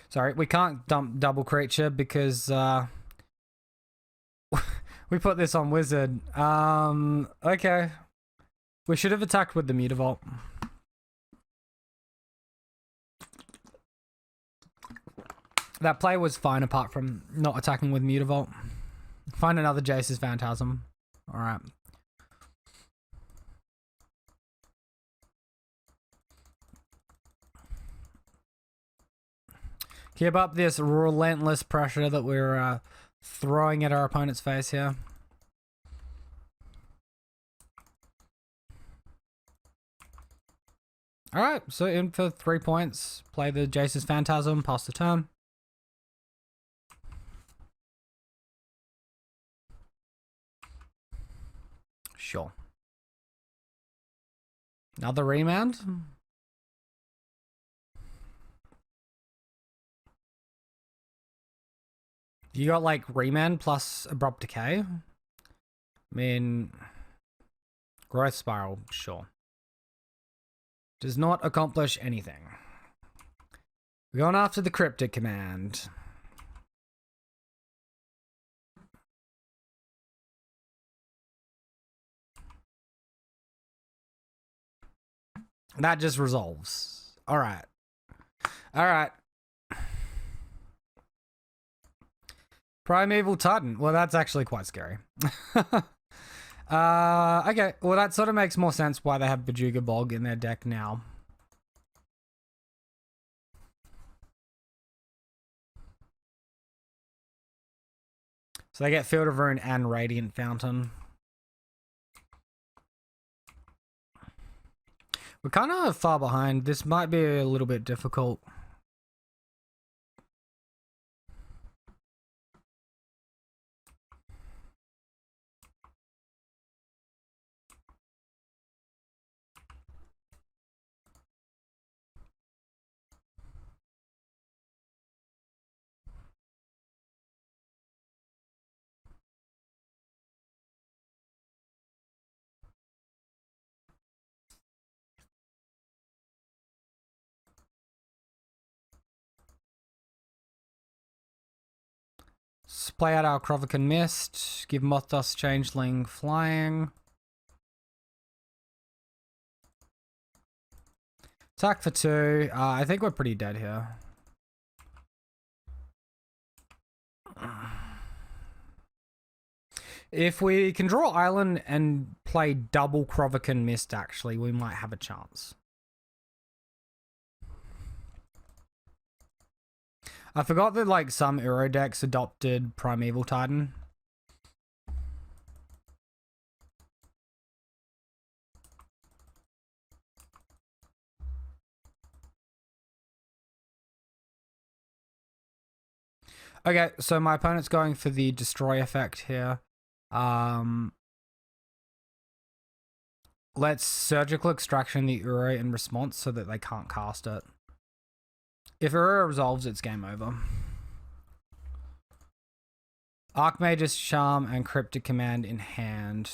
Sorry, we can't dump double creature because we put this on wizard. Okay. We should have attacked with the Mutavault. That play was fine apart from not attacking with Mutavault. Find another Jace's Phantasm. Alright. Keep up this relentless pressure that we're throwing at our opponent's face here. Alright, so in for 3 points. Play the Jace's Phantasm, pass the turn. Sure. Another remand? You got like remand plus abrupt decay? I mean, growth spiral, sure. Does not accomplish anything. We're going after the cryptic command. That just resolves. Alright. Alright. Primeval Titan. Well, that's actually quite scary. Okay. Well, that sort of makes more sense why they have Verduga Bog in their deck now. So they get Field of Ruin and Radiant Fountain. We're kind of far behind. This might be a little bit difficult. Let's play out our Krovikan Mist. Give Mothdust Changeling flying. Attack for 2. I think we're pretty dead here. If we can draw Island and play double Krovikan Mist, actually, we might have a chance. I forgot that like some Uro decks adopted Primeval Titan. Okay, so my opponent's going for the Destroy effect here. Let's surgical extraction the Uro in response so that they can't cast it. If Uro resolves, it's game over. Archmage's Charm and Cryptic Command in hand.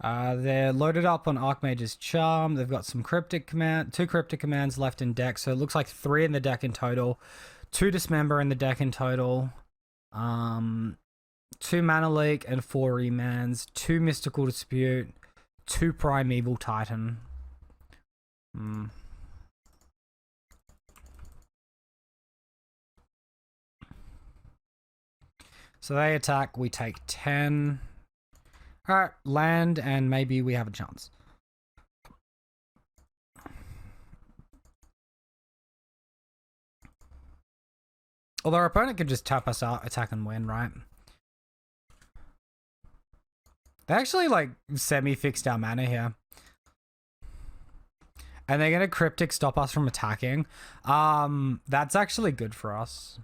They're loaded up on Archmage's Charm. They've got some two cryptic commands left in deck. So it looks like 3 in the deck in total. 2 Dismember in the deck in total. 2 Mana Leak and 4 Remands. 2 Mystical Dispute. 2 Primeval Titan. So they attack. We take 10. Alright, land, and maybe we have a chance. Although our opponent could just tap us out, attack and win, right? They actually, like, semi-fixed our mana here. And they're gonna Cryptic stop us from attacking. That's actually good for us.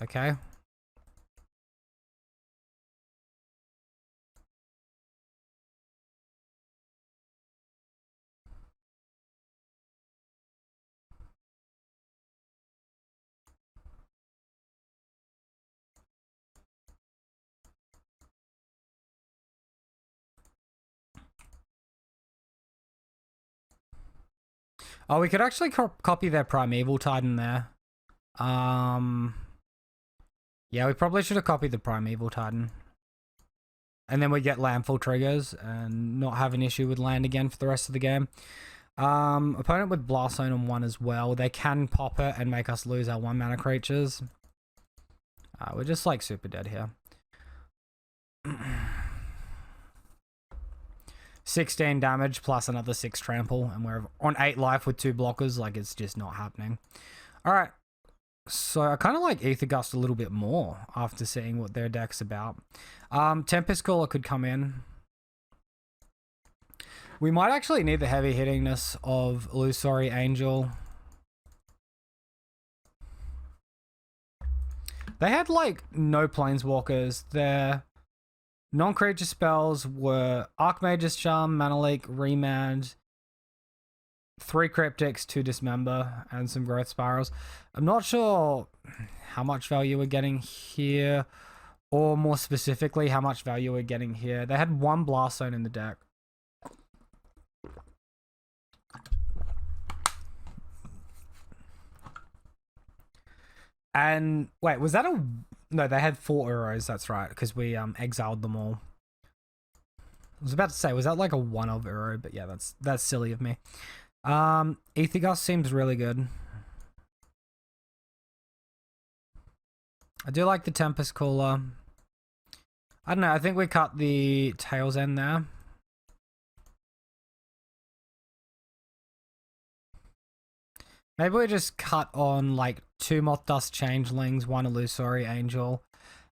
Okay. Oh, we could actually copy their Primeval Titan there. Yeah, we probably should have copied the Primeval Titan. And then we get landfall triggers and not have an issue with land again for the rest of the game. Opponent with Blast Zone on 1 as well. They can pop it and make us lose our 1 mana creatures. We're just like super dead here. 16 damage plus another 6 trample, and we're on 8 life with 2 blockers. Like, it's just not happening. Alright, so I kind of like Aether Gust a little bit more after seeing what their deck's about. Tempest Caller could come in. We might actually need the heavy hittingness of Illusory Angel. They had like no planeswalkers. Their non-creature spells were Archmage's Charm, Mana Leak, Remand, 3 Cryptics, 2 Dismember, and some Growth Spirals. I'm not sure how much value we're getting here, or more specifically, how much value we're getting here. They had 1 Blast Zone in the deck. And wait, was that a... No, they had 4 Uros, that's right, because we exiled them all. I was about to say, was that like a 1 of Uro? But yeah, that's silly of me. Aether Gust seems really good. I do like the Tempest Caller. I don't know, I think we cut the Tail's End there. Maybe we just cut on like 2 Mothdust Changelings, 1 Illusory Angel,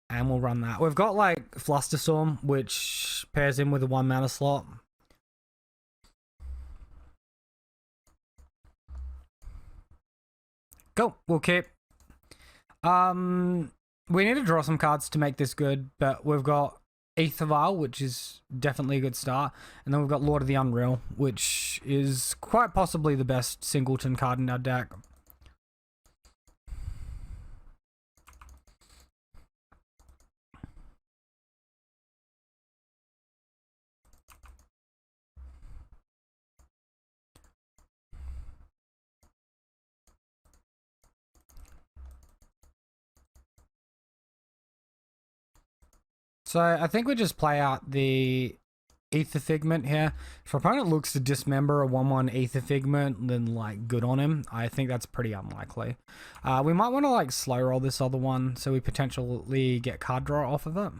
and we'll run that. We've got like Flusterstorm, which pairs in with a 1 mana slot. Cool, we'll keep. We need to draw some cards to make this good, but we've got Aether Vial, which is definitely a good start, and then we've got Lord of the Unreal, which is quite possibly the best singleton card in our deck. So I think we just play out the Aether Figment here. If our opponent looks to dismember a 1/1 Aether Figment, then like good on him. I think that's pretty unlikely. We might want to like slow roll this other one so we potentially get card draw off of it.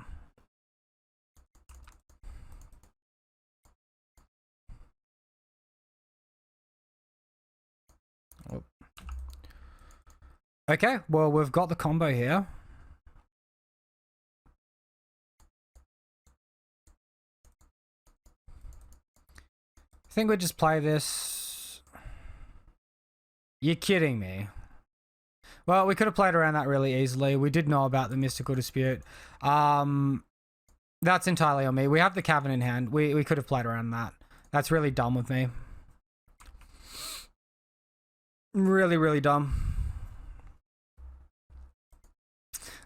Oh. Okay, well we've got the combo here. I think we just play this. You're kidding me. Well, we could have played around that really easily. We did know about the Mystical Dispute. That's entirely on me. We have the Cavern in hand. We could have played around that. That's really dumb of me. Really, really dumb.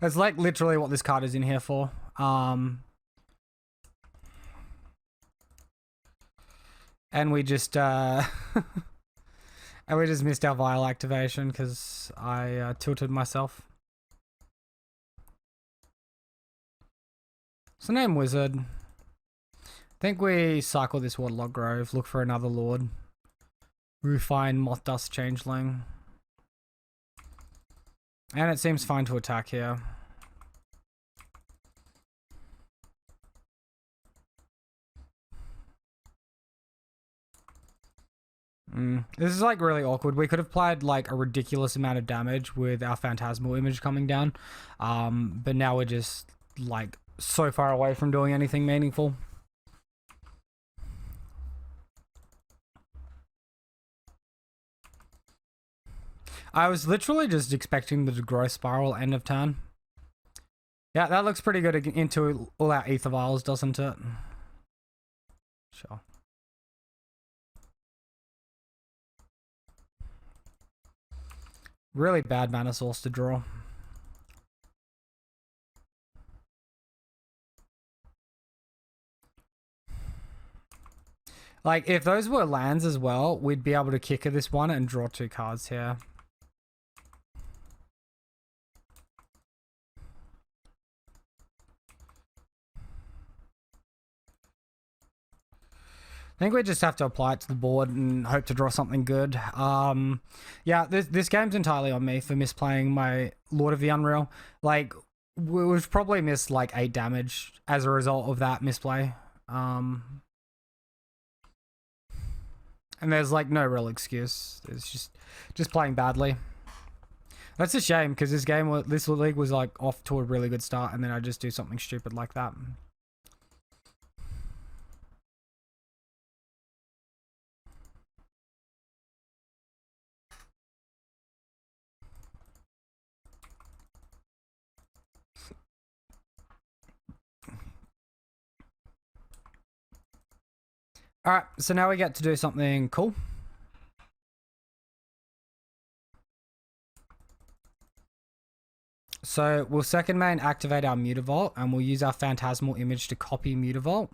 That's like literally what this card is in here for. And we just and we just missed our Vial activation because I tilted myself. So name Wizard. I think we cycle this Waterlogged Grove, look for another Lord. Refine Mothdust Changeling. And it seems fine to attack here. This is like really awkward. We could have played like a ridiculous amount of damage with our Phantasmal Image coming down. But now we're just like so far away from doing anything meaningful. I was literally just expecting the Growth Spiral end of turn. Yeah, that looks pretty good into all our Ether Vials, doesn't it? Sure. Really bad mana source to draw. Like, if those were lands as well, we'd be able to kicker this one and draw 2 cards here. I think we just have to apply it to the board and hope to draw something good. Yeah, this game's entirely on me for misplaying my Lord of the Unreal. Like, we've probably missed like 8 damage as a result of that misplay. And there's like no real excuse. It's just playing badly. That's a shame because this league was like off to a really good start, and then I just do something stupid like that. Alright, so now we get to do something cool. So we'll second main activate our Mutavault, and we'll use our Phantasmal Image to copy Mutavault.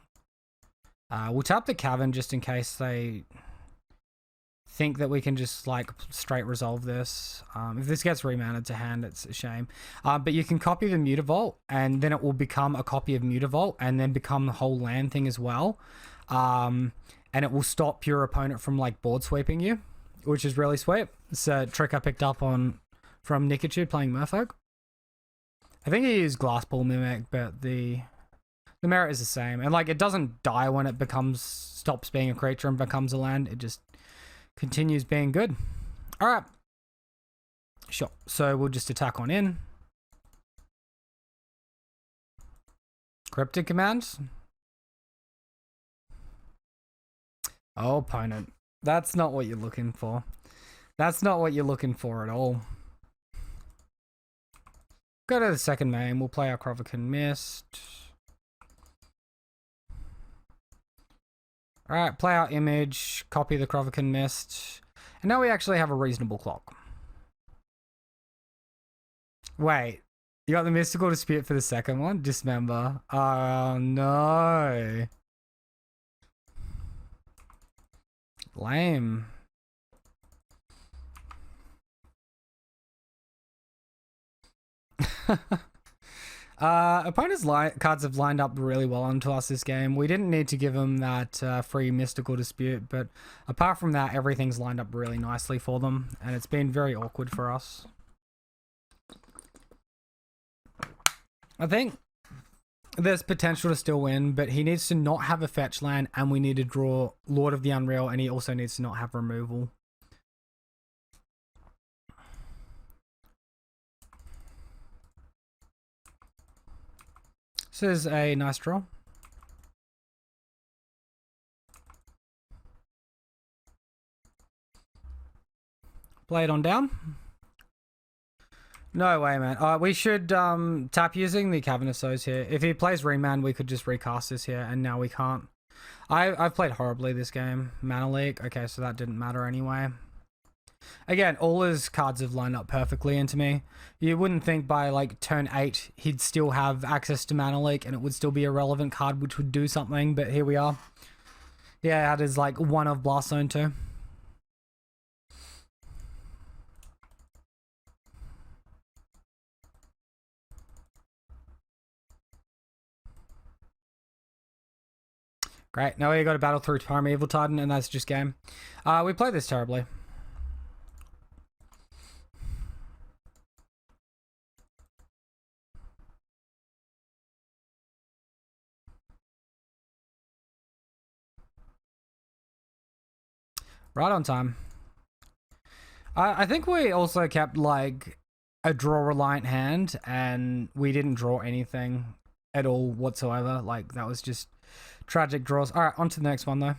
We'll tap the Cavern just in case they think that we can just like straight resolve this. If this gets remounted to hand, it's a shame. But you can copy the Mutavault, and then it will become a copy of Mutavault, and then become the whole land thing as well. And it will stop your opponent from like board sweeping you, which is really sweet. It's a trick I picked up from Nicitude playing Merfolk. I think he used Glassball Mimic, but the merit is the same. And like, it doesn't die when it stops being a creature and becomes a land. It just continues being good. All right. Sure. So we'll just attack on in. Cryptic commands. Oh, opponent. That's not what you're looking for. That's not what you're looking for at all. Go to the second main. We'll play our Krovikan Mist. Alright, play our image. Copy the Krovikan Mist. And now we actually have a reasonable clock. Wait. You got the Mystical Dispute for the second one? Dismember. Oh, no. Lame. Opponents' cards have lined up really well onto us this game. We didn't need to give them that free Mystical Dispute, but apart from that, everything's lined up really nicely for them, and it's been very awkward for us. I think there's potential to still win, but he needs to not have a fetch land, and we need to draw Lord of the Unreal, and he also needs to not have removal. This is a nice draw. Blade on down. No way, man. We should tap using the Cavernous O's here. If he plays Remand, we could just recast this here, and now we can't. I've played horribly this game. Mana Leak. Okay, so that didn't matter anyway. Again, all his cards have lined up perfectly into me. You wouldn't think by like turn 8 he'd still have access to Mana Leak and it would still be a relevant card which would do something, but here we are. Yeah, that is like one of Blast Zone too. Great, now we got to battle through Primeval Titan and that's just game. We played this terribly. Right on time. I think we also kept like a draw reliant hand and we didn't draw anything at all whatsoever. Like that was just tragic draws. All right, on to the next one though.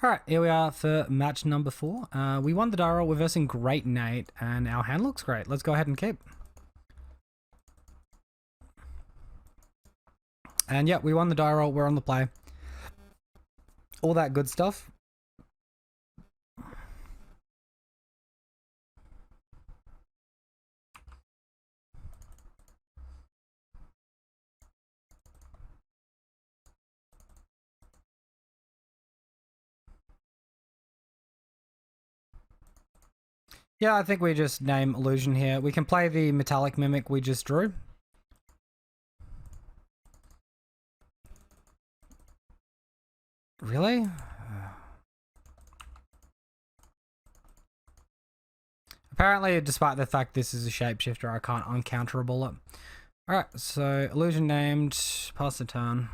All right, here we are for match number 4. We won the die roll. We're versing Great Nate and our hand looks great. Let's go ahead and keep. And yeah, we won the die roll. We're on the play. All that good stuff. Yeah, I think we just name Illusion here. We can play the Metallic Mimic we just drew. Really? Apparently, despite the fact this is a shapeshifter, I can't uncounterable it. Alright, so Illusion named, pass the turn.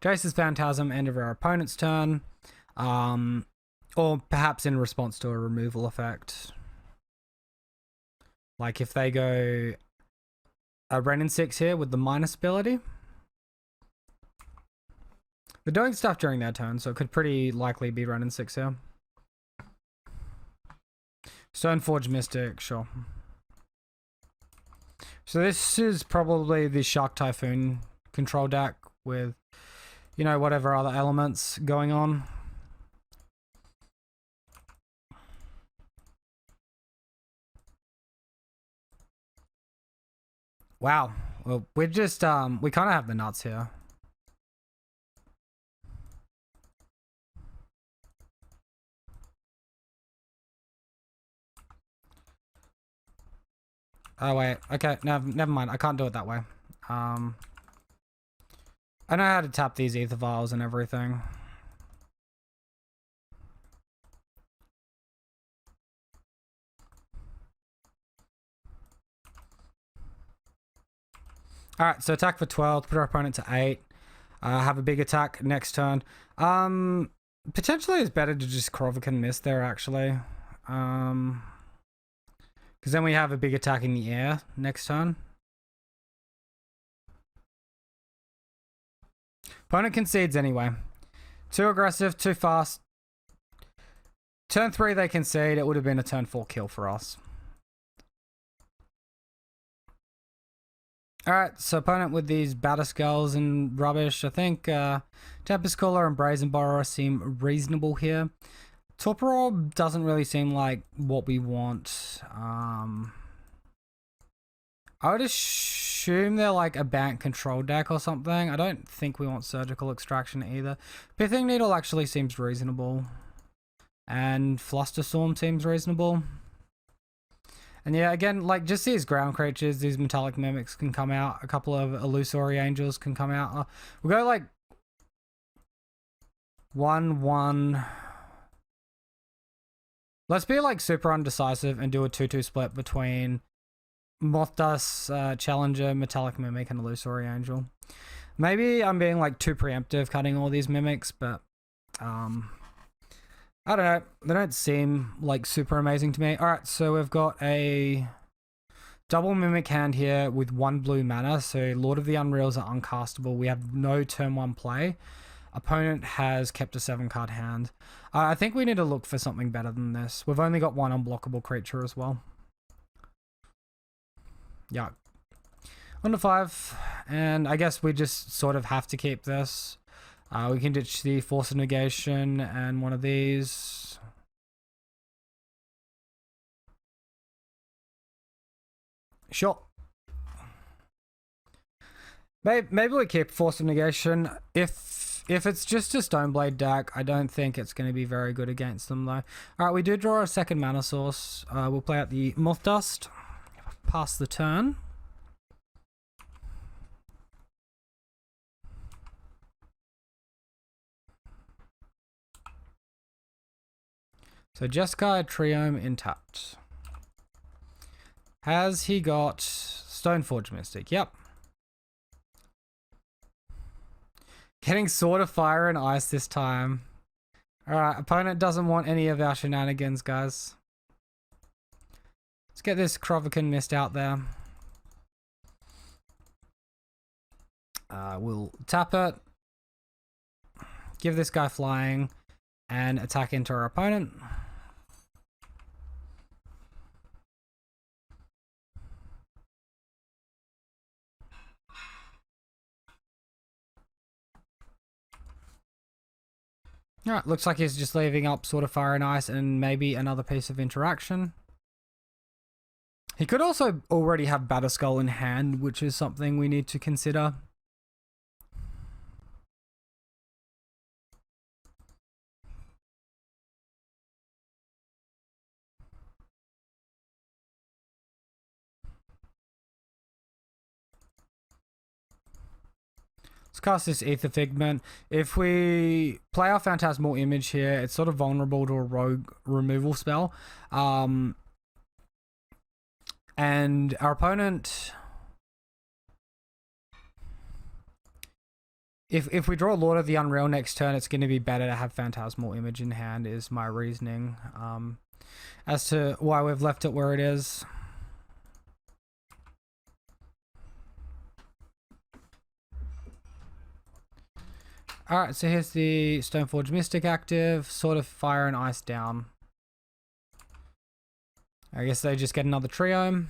Jace's Phantasm, end of our opponent's turn. Or perhaps in response to a removal effect. Like if they go a Ren and 6 here with the minus ability. They're doing stuff during their turn, so it could pretty likely be Ren and 6 here. Stoneforge Mystic, sure. So this is probably the Shark Typhoon control deck with, you know, whatever other elements going on. Wow. Well, we're just, we kind of have the nuts here. Oh, wait. Okay, never mind. I can't do it that way. I know how to tap these ether vials and everything. Alright, so attack for 12, put our opponent to 8. Have a big attack next turn. Potentially it's better to just Krovikan miss there, actually. Because then we have a big attack in the air next turn. Opponent concedes anyway. Too aggressive, too fast. Turn 3 they concede, it would have been a turn 4 kill for us. Alright, so opponent with these Batter Skulls and rubbish. I think Tempest Caller and Brazen Borrower seem reasonable here. Torpor doesn't really seem like what we want. I would assume they're like a bank control deck or something. I don't think we want Surgical Extraction either. Pithing Needle actually seems reasonable. And Flusterstorm seems reasonable. And yeah, again, like just these ground creatures, these Metallic Mimics can come out. A couple of Illusory Angels can come out. We'll go like 1-1. Let's be like super undecisive and do a 2-2 split between Mothdust, Challenger, Metallic Mimic, and Illusory Angel. Maybe I'm being like too preemptive cutting all these mimics, but I don't know. They don't seem like super amazing to me. Alright, so we've got a double mimic hand here with 1 blue mana. So Lord of the Unreals are uncastable. We have no turn 1 play. Opponent has kept a 7-card hand. I think we need to look for something better than this. We've only got one unblockable creature as well. Yeah. 1 to 5. And I guess we just sort of have to keep this. We can ditch the Force of Negation and one of these. Sure. Maybe we keep Force of Negation. If it's just a Stoneblade deck, I don't think it's going to be very good against them, though. Alright, we do draw a second mana source. We'll play out the Mothdust. Pass the turn. So Jeskai, Triome, intact. Has he got Stoneforge Mystic? Yep. Getting Sword of Fire and Ice this time. Alright, opponent doesn't want any of our shenanigans, guys. Let's get this Krovikan Mist out there. We'll tap it. Give this guy flying. And attack into our opponent. Alright, looks like he's just leaving up Sword of Fire and Ice and maybe another piece of interaction. He could also already have Batterskull in hand, which is something we need to consider. Let's cast this Ether Figment. If we play our Phantasmal Image here, it's sort of vulnerable to a rogue removal spell. And our opponent... If we draw Lord of the Unreal next turn, it's going to be better to have Phantasmal Image in hand, is my reasoning. As to why we've left it where it is. Alright, so here's the Stoneforge Mystic active, Sword of Fire and Ice down. I guess they just get another Triome.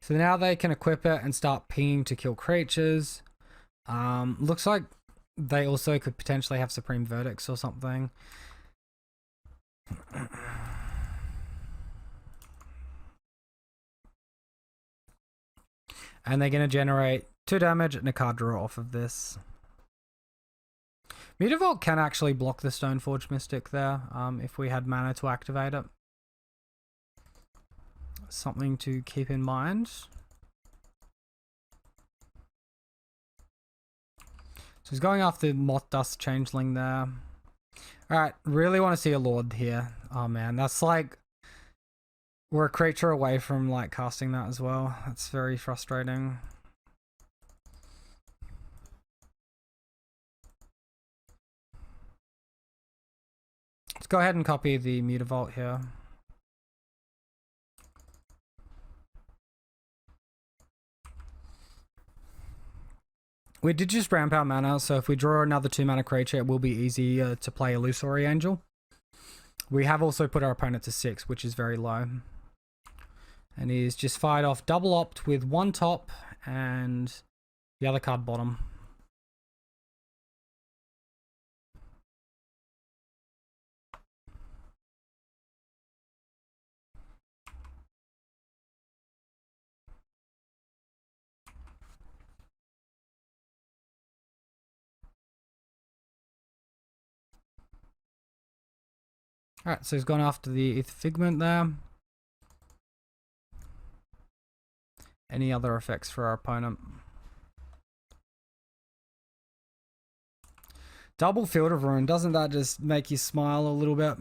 So now they can equip it and start pinging to kill creatures. Looks like they also could potentially have Supreme Verdicts or something. And they're going to generate 2 damage and a card draw off of this. Mutavault can actually block the Stoneforge Mystic there, if we had mana to activate it. Something to keep in mind. So he's going after Mothdust Changeling there. Alright, really want to see a Lord here. Oh man, that's like... We're a creature away from like casting that as well. That's very frustrating. Let's go ahead and copy the Mutavault here. We did just ramp our mana, so if we draw another 2 mana creature, it will be easy to play Illusory Angel. We have also put our opponent to 6, which is very low. And he's just fired off double opt with 1 top and the other card bottom. Alright, so he's gone after the Ether Figment there. Any other effects for our opponent? Double Field of Ruin, doesn't that just make you smile a little bit?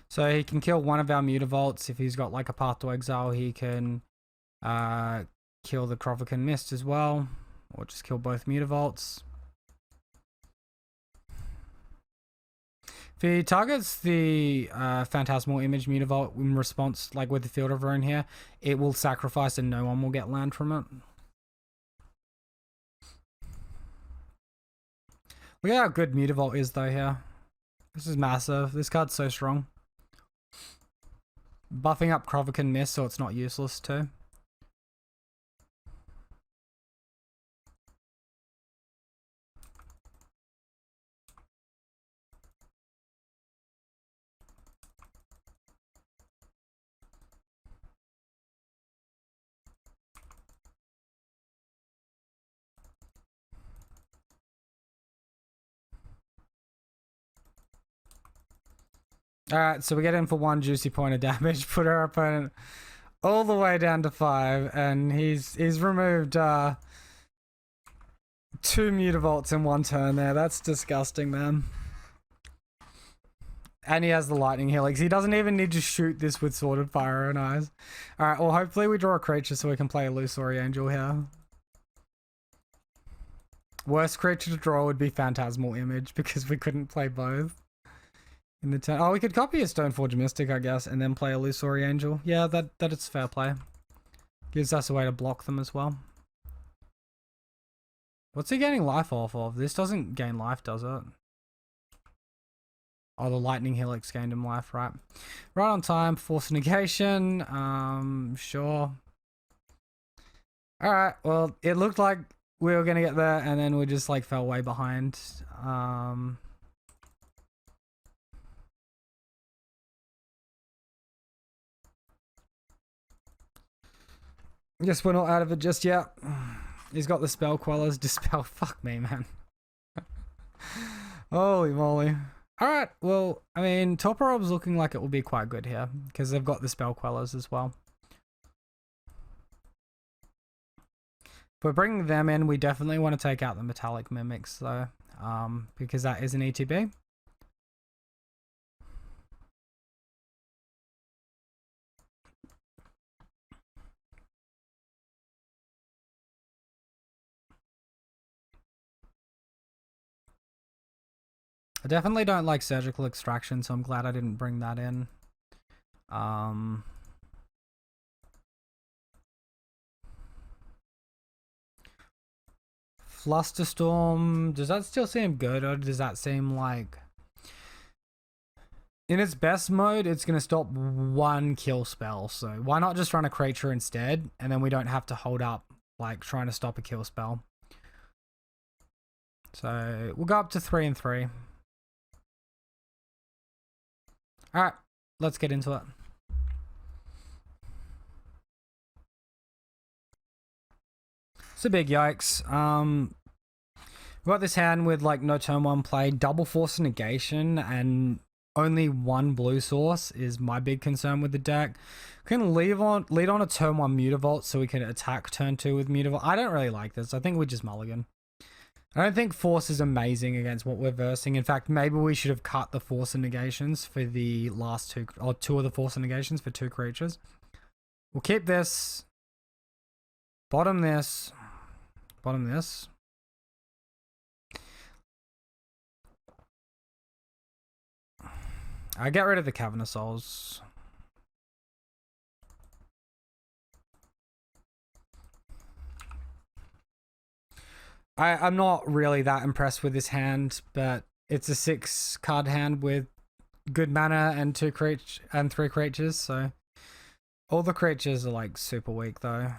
So he can kill one of our Mutavaults. If he's got like a Path to Exile, he can kill the Krovikan Mist as well. Or just kill both Mutavaults. If he targets the Phantasmal Image Mutavault in response, like with the Field of Ruin here, it will sacrifice and no one will get land from it. Look at how good Mutavault is though here. This is massive. This card's so strong. Buffing up Krovikan Mist so it's not useless too. Alright, so we get in for 1 juicy point of damage, put our opponent all the way down to 5, and he's removed 2 Mutavaults in 1 turn there. That's disgusting, man. And he has the Lightning Helix. He doesn't even need to shoot this with Sworded Fire and Eyes. Alright, well hopefully we draw a creature so we can play Illusory Angel here. Worst creature to draw would be Phantasmal Image because we couldn't play both. In the turn. Oh, we could copy a Stoneforge Mystic, I guess, and then play Illusory Angel. Yeah, that is fair play. Gives us a way to block them as well. What's he gaining life off of? This doesn't gain life, does it? Oh, the Lightning Helix gained him life, right? Right on time. Force Negation. Sure. Alright, well, it looked like we were going to get there, and then we just, like, fell way behind. Guess we're not out of it just yet. He's got the Spell Quellers. Dispel. Fuck me, man. Holy moly. Alright, well, I mean, Toporob's looking like it will be quite good here, because they've got the Spell Quellers as well. If we're bringing them in, we definitely want to take out the Metallic Mimics, though, because that is an ETB. I definitely don't like Surgical Extraction, so I'm glad I didn't bring that in. Flusterstorm, does that still seem good, or does that seem like... In its best mode, it's going to stop 1 kill spell, so why not just run a creature instead, and then we don't have to hold up, like, trying to stop a kill spell. So, we'll go up to 3 and 3. Alright, let's get into it. It's a big yikes. We've got this hand with like no turn 1 play, double Force Negation, and only 1 blue source is my big concern with the deck. We can lead on a turn 1 Mutavault so we can attack turn 2 with Mutavault. I don't really like this. I think we just mulligan. I don't think Force is amazing against what we're versing. In fact, maybe we should have cut the Force Negations for the last 2, or 2 of the Force Negations for 2 creatures. We'll keep this. Bottom this. Bottom this. I get rid of the Cavern of Souls. I'm not really that impressed with this hand, but it's a 6 card hand with good mana and 3 creatures, so all the creatures are like super weak though.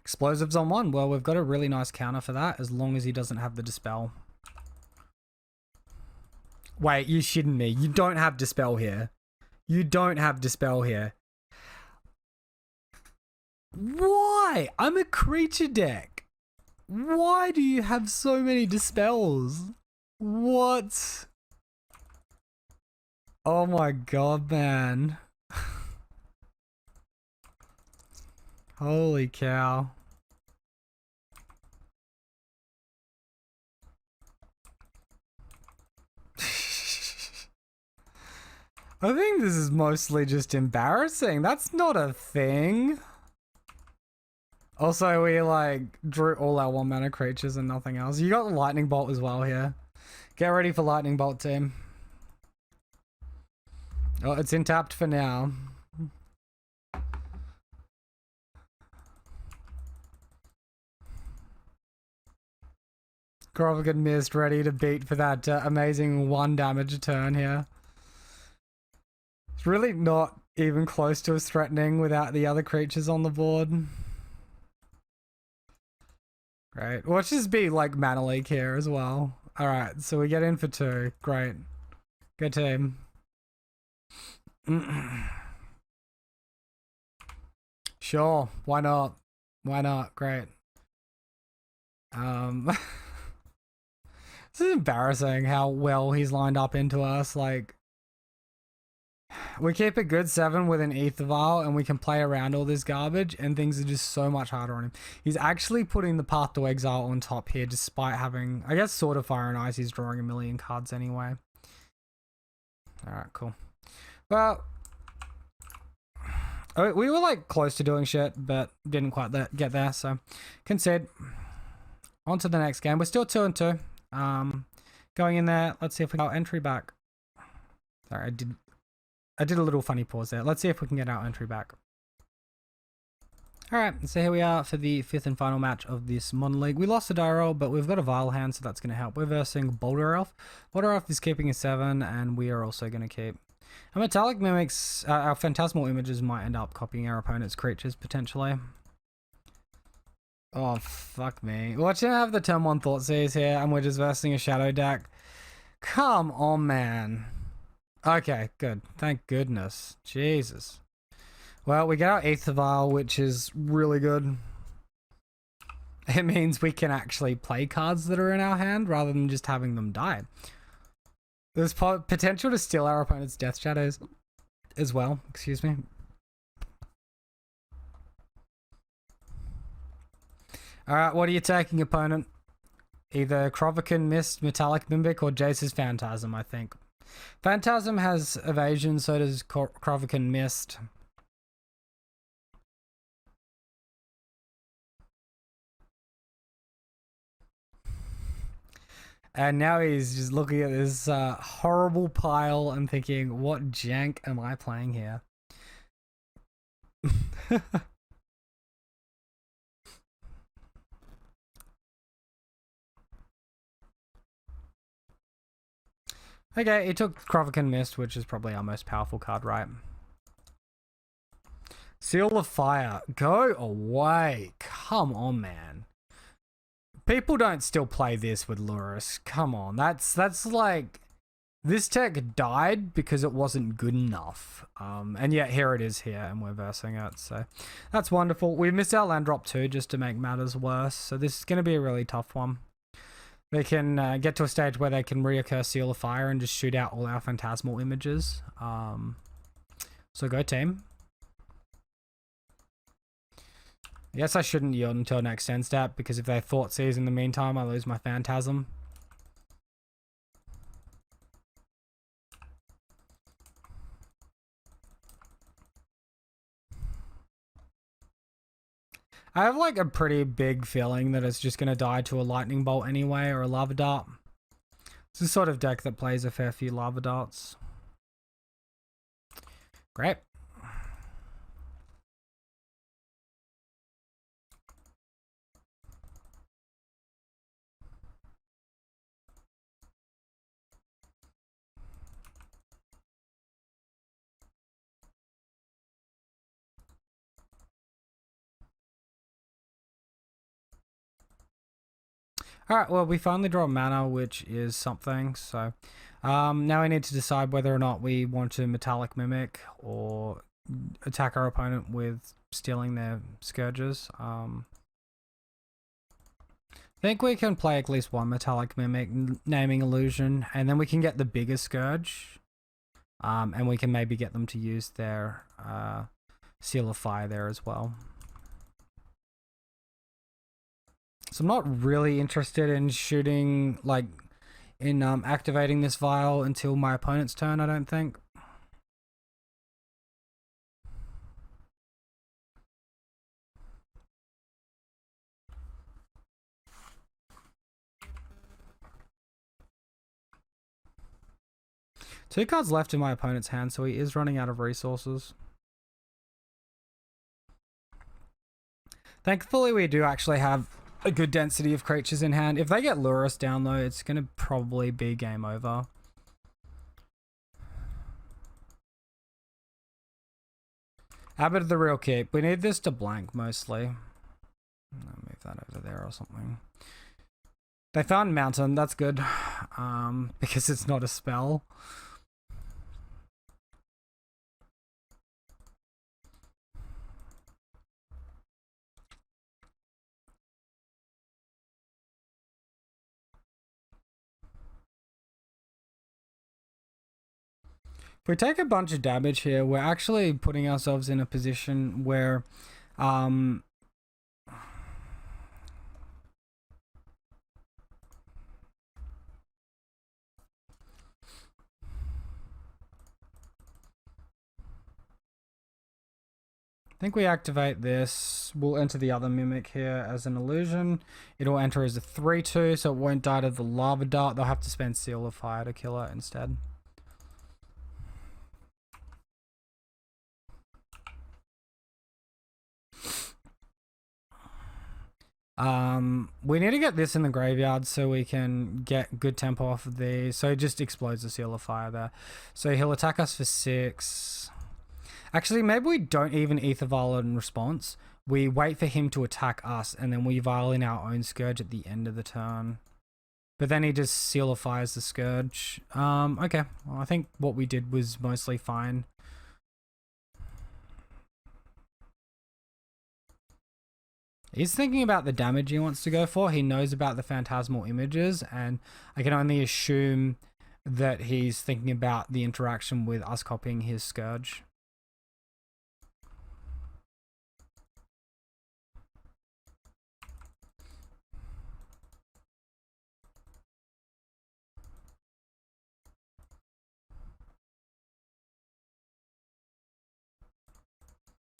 Explosives on 1. Well, we've got a really nice counter for that, as long as he doesn't have the Dispel. Wait, you're shitting me. You don't have Dispel here. You don't have Dispel here. Why? I'm a creature deck. Why do you have so many Dispels? What? Oh my god, man. Holy cow. I think this is mostly just embarrassing. That's not a thing. Also, we like drew all our 1-mana creatures and nothing else. You got the lightning bolt as well here. Get ready for lightning bolt, team. Oh, it's in tapped for now. Grovigan Mist ready to beat for that amazing 1 damage a turn here. It's really not even close to as threatening without the other creatures on the board. Great. Watch this be like mana leak here as well. Alright, so we get in for 2. Great. Good team. Sure, why not? Why not? Great. This is embarrassing how well he's lined up into us. Like, we keep a good 7 with an Ether Vial and we can play around all this garbage and things are just so much harder on him. He's actually putting the Path to Exile on top here despite having, I guess, Sword of Fire and Ice. He's drawing a million cards anyway. Alright, cool. Well, we were like close to doing shit, but didn't quite get there, so concede. On to the next game. We're still 2-2. Going in there, let's see if we get our entry back. Sorry, I did a little funny pause there. Let's see if we can get our entry back. Alright, so here we are for the 5th and final match of this Modern League. We lost a die roll, but we've got a Vial hand, so that's going to help. We're versing Boulder Elf. Boulder Elf is keeping a 7, and we are also going to keep... Our Metallic Mimics, our Phantasmal Images might end up copying our opponent's creatures, potentially. Oh, fuck me. Watch him have the turn 1 Thoughtseize here, and we're just versing a Shadow deck. Come on, man. Okay, good. Thank goodness. Jesus. Well, we get our Aether Vial, which is really good. It means we can actually play cards that are in our hand rather than just having them die. There's potential to steal our opponent's Death Shadows as well. Excuse me. Alright, what are you taking, opponent? Either Krovikan Mist, Metallic Mimic, or Jace's Phantasm, I think. Phantasm has evasion, so does Krovikan Mist. And now he's just looking at this horrible pile and thinking, what jank am I playing here? Okay, he took Krovikan Mist, which is probably our most powerful card, right? Seal of Fire. Go away. Come on, man. People don't still play this with Lurrus. Come on. That's like... This tech died because it wasn't good enough. And yet here it is here, and we're versing it. So that's wonderful. We missed our land drop too, just to make matters worse. So this is going to be a really tough one. They can get to a stage where they can reoccur Seal of Fire and just shoot out all our Phantasmal Images. So go team. I guess I shouldn't yield until next end step, because if they Thoughtseize in the meantime, I lose my Phantasm. I have like a pretty big feeling that it's just going to die to a Lightning Bolt anyway, or a Lava Dart. It's the sort of deck that plays a fair few Lava Darts. Great. Alright, well, we finally draw mana, which is something, so now we need to decide whether or not we want to Metallic Mimic or attack our opponent with stealing their Scourges. I think we can play at least one Metallic Mimic, Naming Illusion, and then we can get the bigger Scourge, and we can maybe get them to use their Seal of Fire there as well. So I'm not really interested in shooting, like, in activating this vial until my opponent's turn, I don't think. Two cards left in my opponent's hand, so he is running out of resources. Thankfully, we do actually have a good density of creatures in hand. If they get Lurrus down, though, it's going to probably be game over. Abbot of the Real Keep. We need this to blank, mostly. I'll move that over there or something. They found Mountain. That's good. Because it's not a spell. If we take a bunch of damage here, we're actually putting ourselves in a position where I think we activate this. We'll enter the other Mimic here as an illusion. It'll enter as a 3/2, so it won't die to the Lava Dart. They'll have to spend Seal of Fire to kill it instead. We need to get this in the graveyard so we can get good tempo off of these. So it just explodes the Seal of Fire there. So he'll attack us for 6. Actually, maybe we don't even Ether Vial in response. We wait for him to attack us, and then we vial in our own Scourge at the end of the turn. But then he just Seal of Fires the Scourge. Okay. Well, I think what we did was mostly fine. He's thinking about the damage he wants to go for. He knows about the phantasmal images, and I can only assume that he's thinking about the interaction with us copying his Scourge.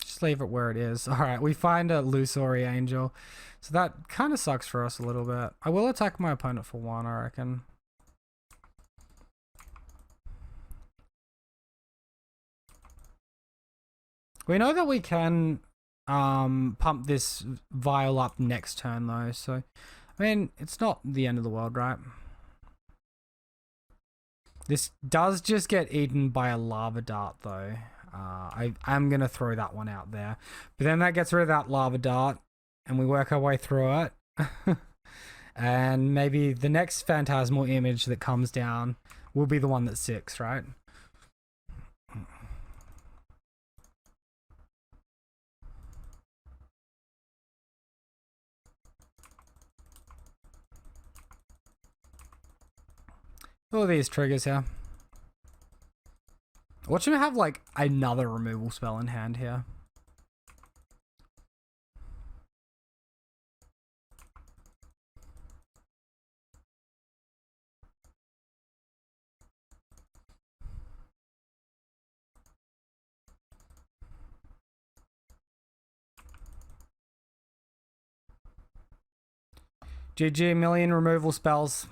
Just leave it where it is. Alright, we find a Illusory Angel. So that kind of sucks for us a little bit. I will attack my opponent for 1, I reckon. We know that we can pump this vial up next turn, though. So, I mean, it's not the end of the world, right? This does just get eaten by a Lava Dart, though. I'm going to throw that one out there. But then that gets rid of that Lava Dart, and we work our way through it. And maybe the next phantasmal image that comes down will be the one that's 6, right? All these triggers here. Watch him have like another removal spell in hand here. GG, million removal spells.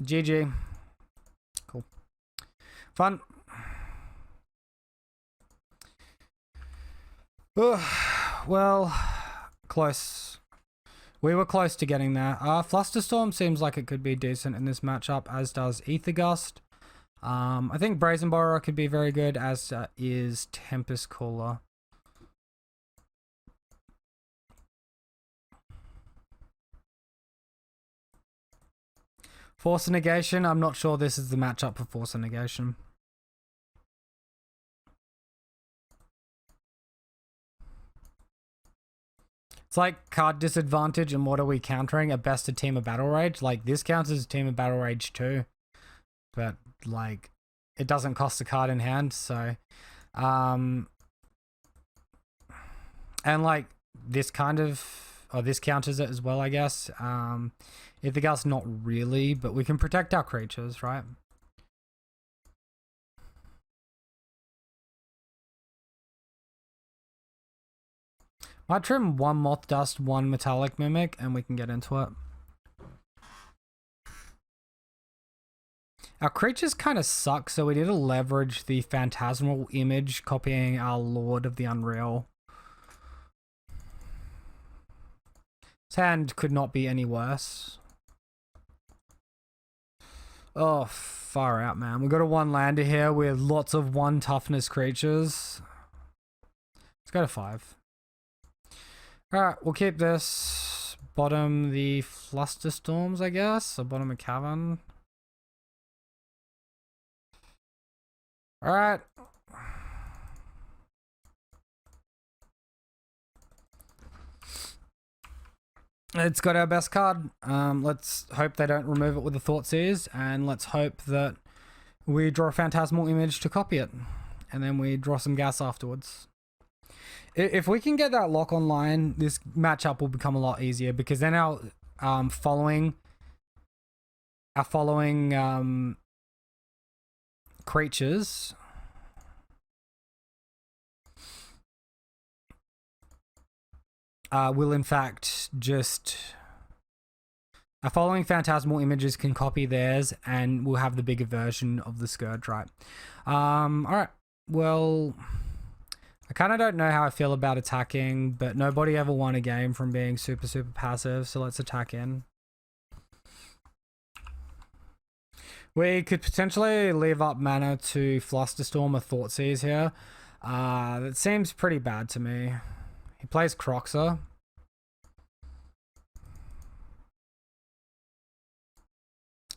GG. Cool. Fun. Well, close. We were close to getting there. Flusterstorm seems like it could be decent in this matchup, as does Aethergust. I think Brazen Borrower could be very good, as is Tempest Cooler. Force of Negation. I'm not sure this is the matchup for Force of Negation. It's like card disadvantage, and what are we countering? A bested Team of Battle Rage? Like, this counts as Team of Battle Rage too. But, like, it doesn't cost a card in hand, so... and, like, this kind of Oh, this counters it as well, I guess. Anything else? Not really, but we can protect our creatures, right? Might trim one Mothdust, one Metallic Mimic, and we can get into it. Our creatures kind of suck, so we need to leverage the Phantasmal Image, copying our Lord of the Unreal. His hand could not be any worse. Oh, far out, man. We got a 1-lander here with lots of 1 toughness creatures. Let's go to 5. Alright, we'll keep this. Bottom the Flusterstorms, I guess. Or bottom a Cavern. Alright. It's got our best card. Let's hope they don't remove it with the Thoughtseize, and let's hope that we draw a Phantasmal Image to copy it, and then we draw some gas afterwards. If we can get that lock online, this matchup will become a lot easier, because then our following creatures will in fact just... Our following Phantasmal Images can copy theirs, and we'll have the bigger version of the Scourge, right? Alright, well... I kind of don't know how I feel about attacking, but nobody ever won a game from being super passive, so let's attack in. We could potentially leave up mana to Flusterstorm or Thoughtseize here. That seems pretty bad to me. He plays Croxer.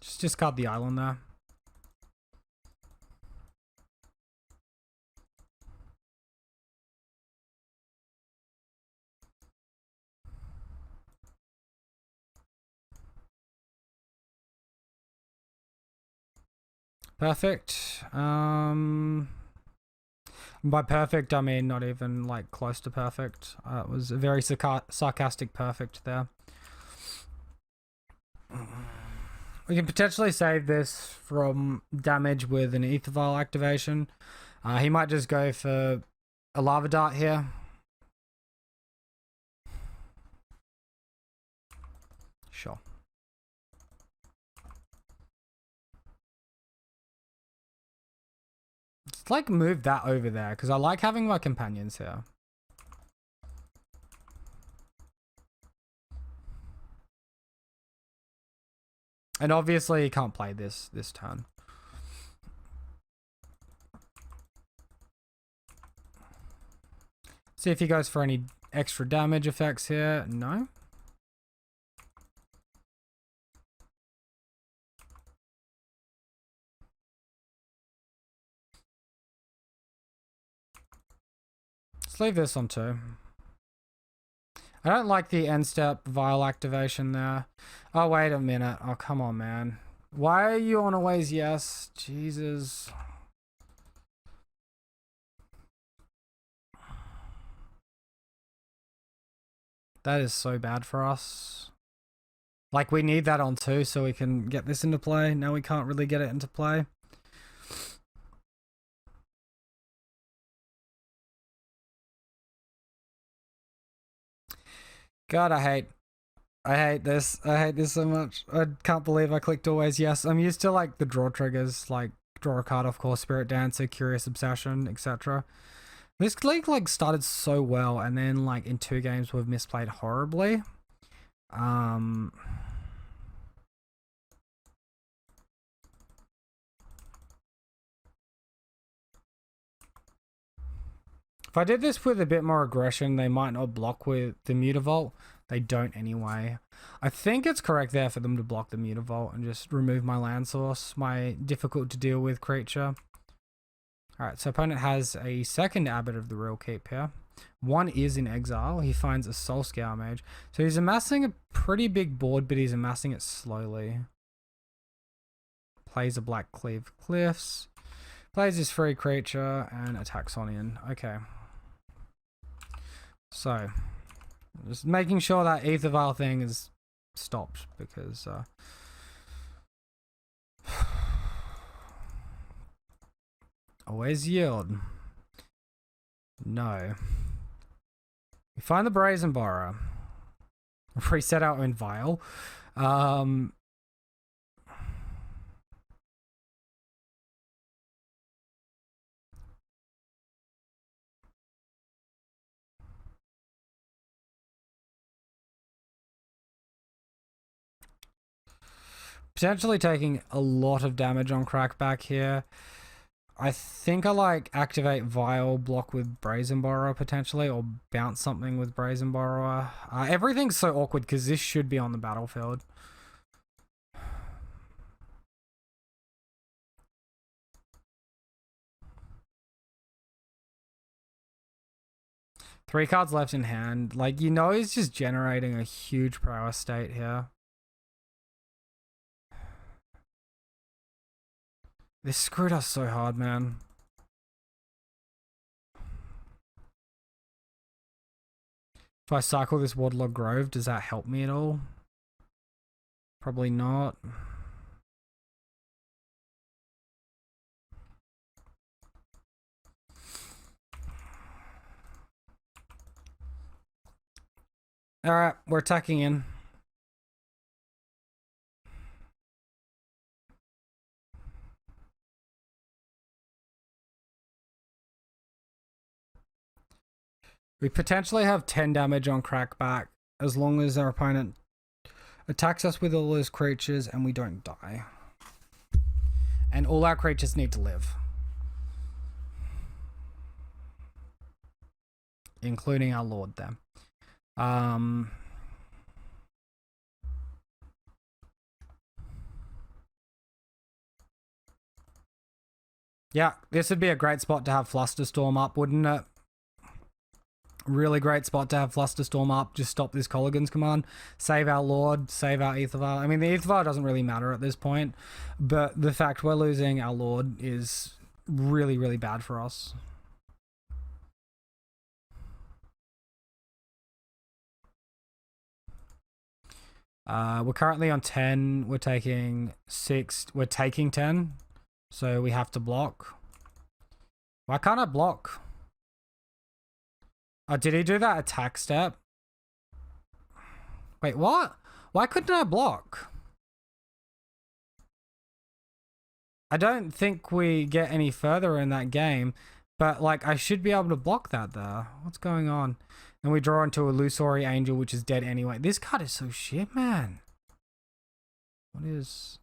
Just discard the island there. Perfect. By perfect, I mean not even like close to perfect. It was a very sarcastic perfect there. We can potentially save this from damage with an Ether Vial activation. He might just go for a Lava Dart here. Sure. Let's like move that over there, because I like having my companions here. And obviously he can't play this turn. See if he goes for any extra damage effects here. No. Let's leave this on 2. I don't like the end step vial activation there. Oh, wait a minute. Oh, come on, man. Why are you on always yes? Jesus. That is so bad for us. Like, we need that on 2 so we can get this into play. Now we can't really get it into play. God, I hate this. I hate this so much. I can't believe I clicked always yes. I'm used to like the draw triggers, like draw a card off course, Spirit Dancer, Curious Obsession, etc. This league like started so well, and then like in 2 games we've misplayed horribly. If I did this with a bit more aggression, they might not block with the Mutavault. They don't anyway. I think it's correct there for them to block the Mutavault and just remove my land source, my difficult to deal with creature. Alright, so opponent has a second Abbot of the Real Keep here. 1 is in exile. He finds a Soulscour Mage. So he's amassing a pretty big board, but he's amassing it slowly. Plays a Black Cleave Cliffs. Plays his free creature and attacks Onion. Okay. So, Just making sure that Ether Vial thing is stopped, because always yield. No. We find the Brazen Borrower. Reset our own vial. Potentially taking a lot of damage on Crackback here. I think I like activate Vial, block with Brazen Borrower potentially, or bounce something with Brazen Borrower. Everything's so awkward because this should be on the battlefield. Three cards left in hand. Like, you know, he's just generating a huge power state here. This screwed us so hard, man. If I cycle this Waterlogged Grove, does that help me at all? Probably not. Alright, we're attacking in. We potentially have 10 damage on Crackback as long as our opponent attacks us with all those creatures and we don't die. And all our creatures need to live. Including our Lord there. Yeah, this would be a great spot to have Flusterstorm up, wouldn't it? Really great spot to have Flusterstorm up. Just stop this Colligan's command. Save our Lord. Save our Ether Vial. I mean, the Ether Vial doesn't really matter at this point. But the fact we're losing our Lord is really, really bad for us. We're currently on 10. We're taking 6. We're taking 10. So we have to block. Why can't I block? Oh, did he do that attack step? Wait, what? Why couldn't I block? I don't think we get any further in that game, but like I should be able to block that there. What's going on? And we draw into Illusory Angel, which is dead anyway. This card is so shit, man. What is...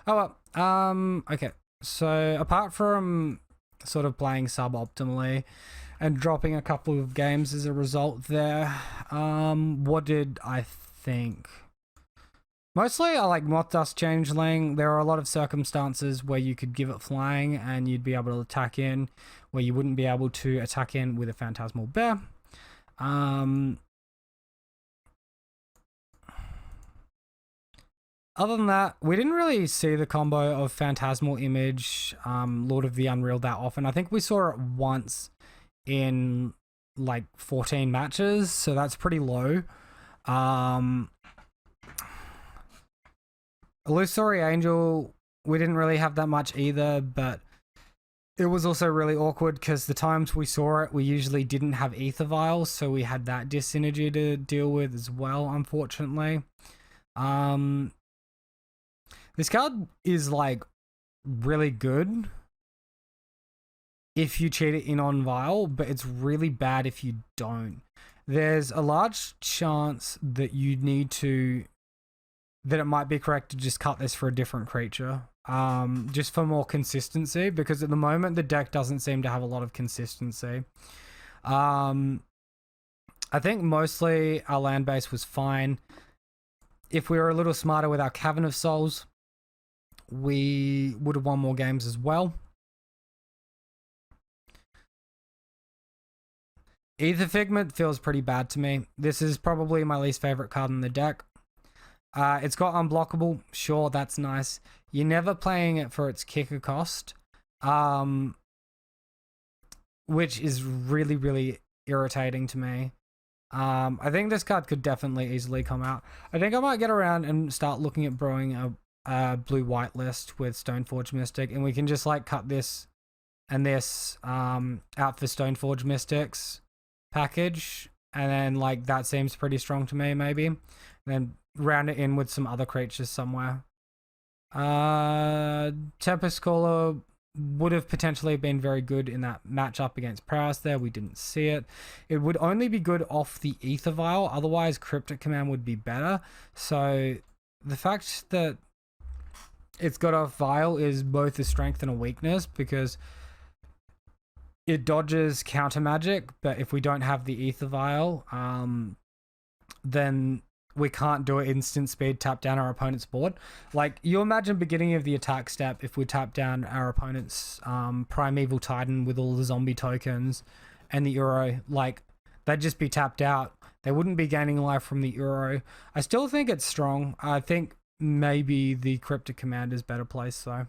Oh, well. Okay. So, apart from sort of playing suboptimally and dropping a couple of games as a result there, what did I think? Mostly, I like Mothdust Changeling. There are a lot of circumstances where you could give it flying and you'd be able to attack in, where you wouldn't be able to attack in with a Phantasmal Bear. Other than that, we didn't really see the combo of Phantasmal Image, Lord of the Unreal that often. I think we saw it once in like 14 matches, so that's pretty low. Illusory Angel, we didn't really have that much either, but it was also really awkward because the times we saw it, we usually didn't have Ether Vials, so we had that dyssynergy to deal with as well, unfortunately. This card is like really good if you cheat it in on Vial, but it's really bad if you don't. There's a large chance that you need to... that it might be correct to just cut this for a different creature. Just for more consistency, because at the moment the deck doesn't seem to have a lot of consistency. I think mostly our land base was fine. If we were a little smarter with our Cavern of Souls, we would have won more games as well. Ether Figment feels pretty bad to me. This is probably my least favorite card in the deck. It's got unblockable. Sure, that's nice. You're never playing it for its kicker cost, which is really, really irritating to me. I think this card could definitely easily come out. I think I might get around and start looking at brewing a blue-white list with Stoneforge Mystic, and we can just like cut this and this out for Stoneforge Mystics package, and then like that seems pretty strong to me, maybe. And then round it in with some other creatures somewhere. Tempest Caller would have potentially been very good in that matchup against Prowess there. We didn't see it. It would only be good off the Ether Vial. Otherwise, Cryptic Command would be better. So the fact that it's got a Vial is both a strength and a weakness, because it dodges counter magic, but if we don't have the Ether Vial, then we can't do it instant speed tap down our opponent's board. Like, you imagine beginning of the attack step if we tap down our opponent's Primeval Titan with all the zombie tokens and the Uro, like, they'd just be tapped out. They wouldn't be gaining life from the Uro. I still think it's strong. I think maybe the Cryptic Command is better placed though.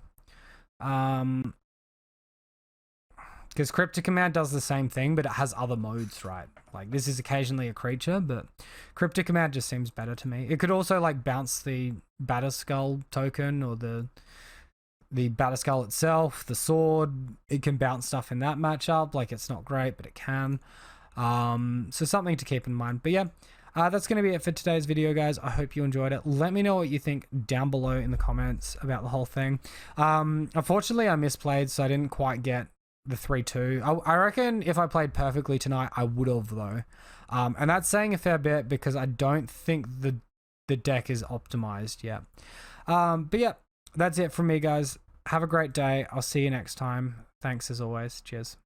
Because Cryptic Command does the same thing, but it has other modes, right? Like, this is occasionally a creature, but Cryptic Command just seems better to me. It could also, like, bounce the Batterskull token, or the Batterskull itself, the sword. It can bounce stuff in that matchup. Like, it's not great, but it can. So something to keep in mind. But yeah, that's going to be it for today's video, guys. I hope you enjoyed it. Let me know what you think down below in the comments about the whole thing. Unfortunately, I misplayed, so I didn't quite get the 3-2. I reckon if I played perfectly tonight, I would have though. And that's saying a fair bit, because I don't think the deck is optimized yet. But yeah, that's it from me, guys. Have a great day. I'll see you next time. Thanks as always. Cheers.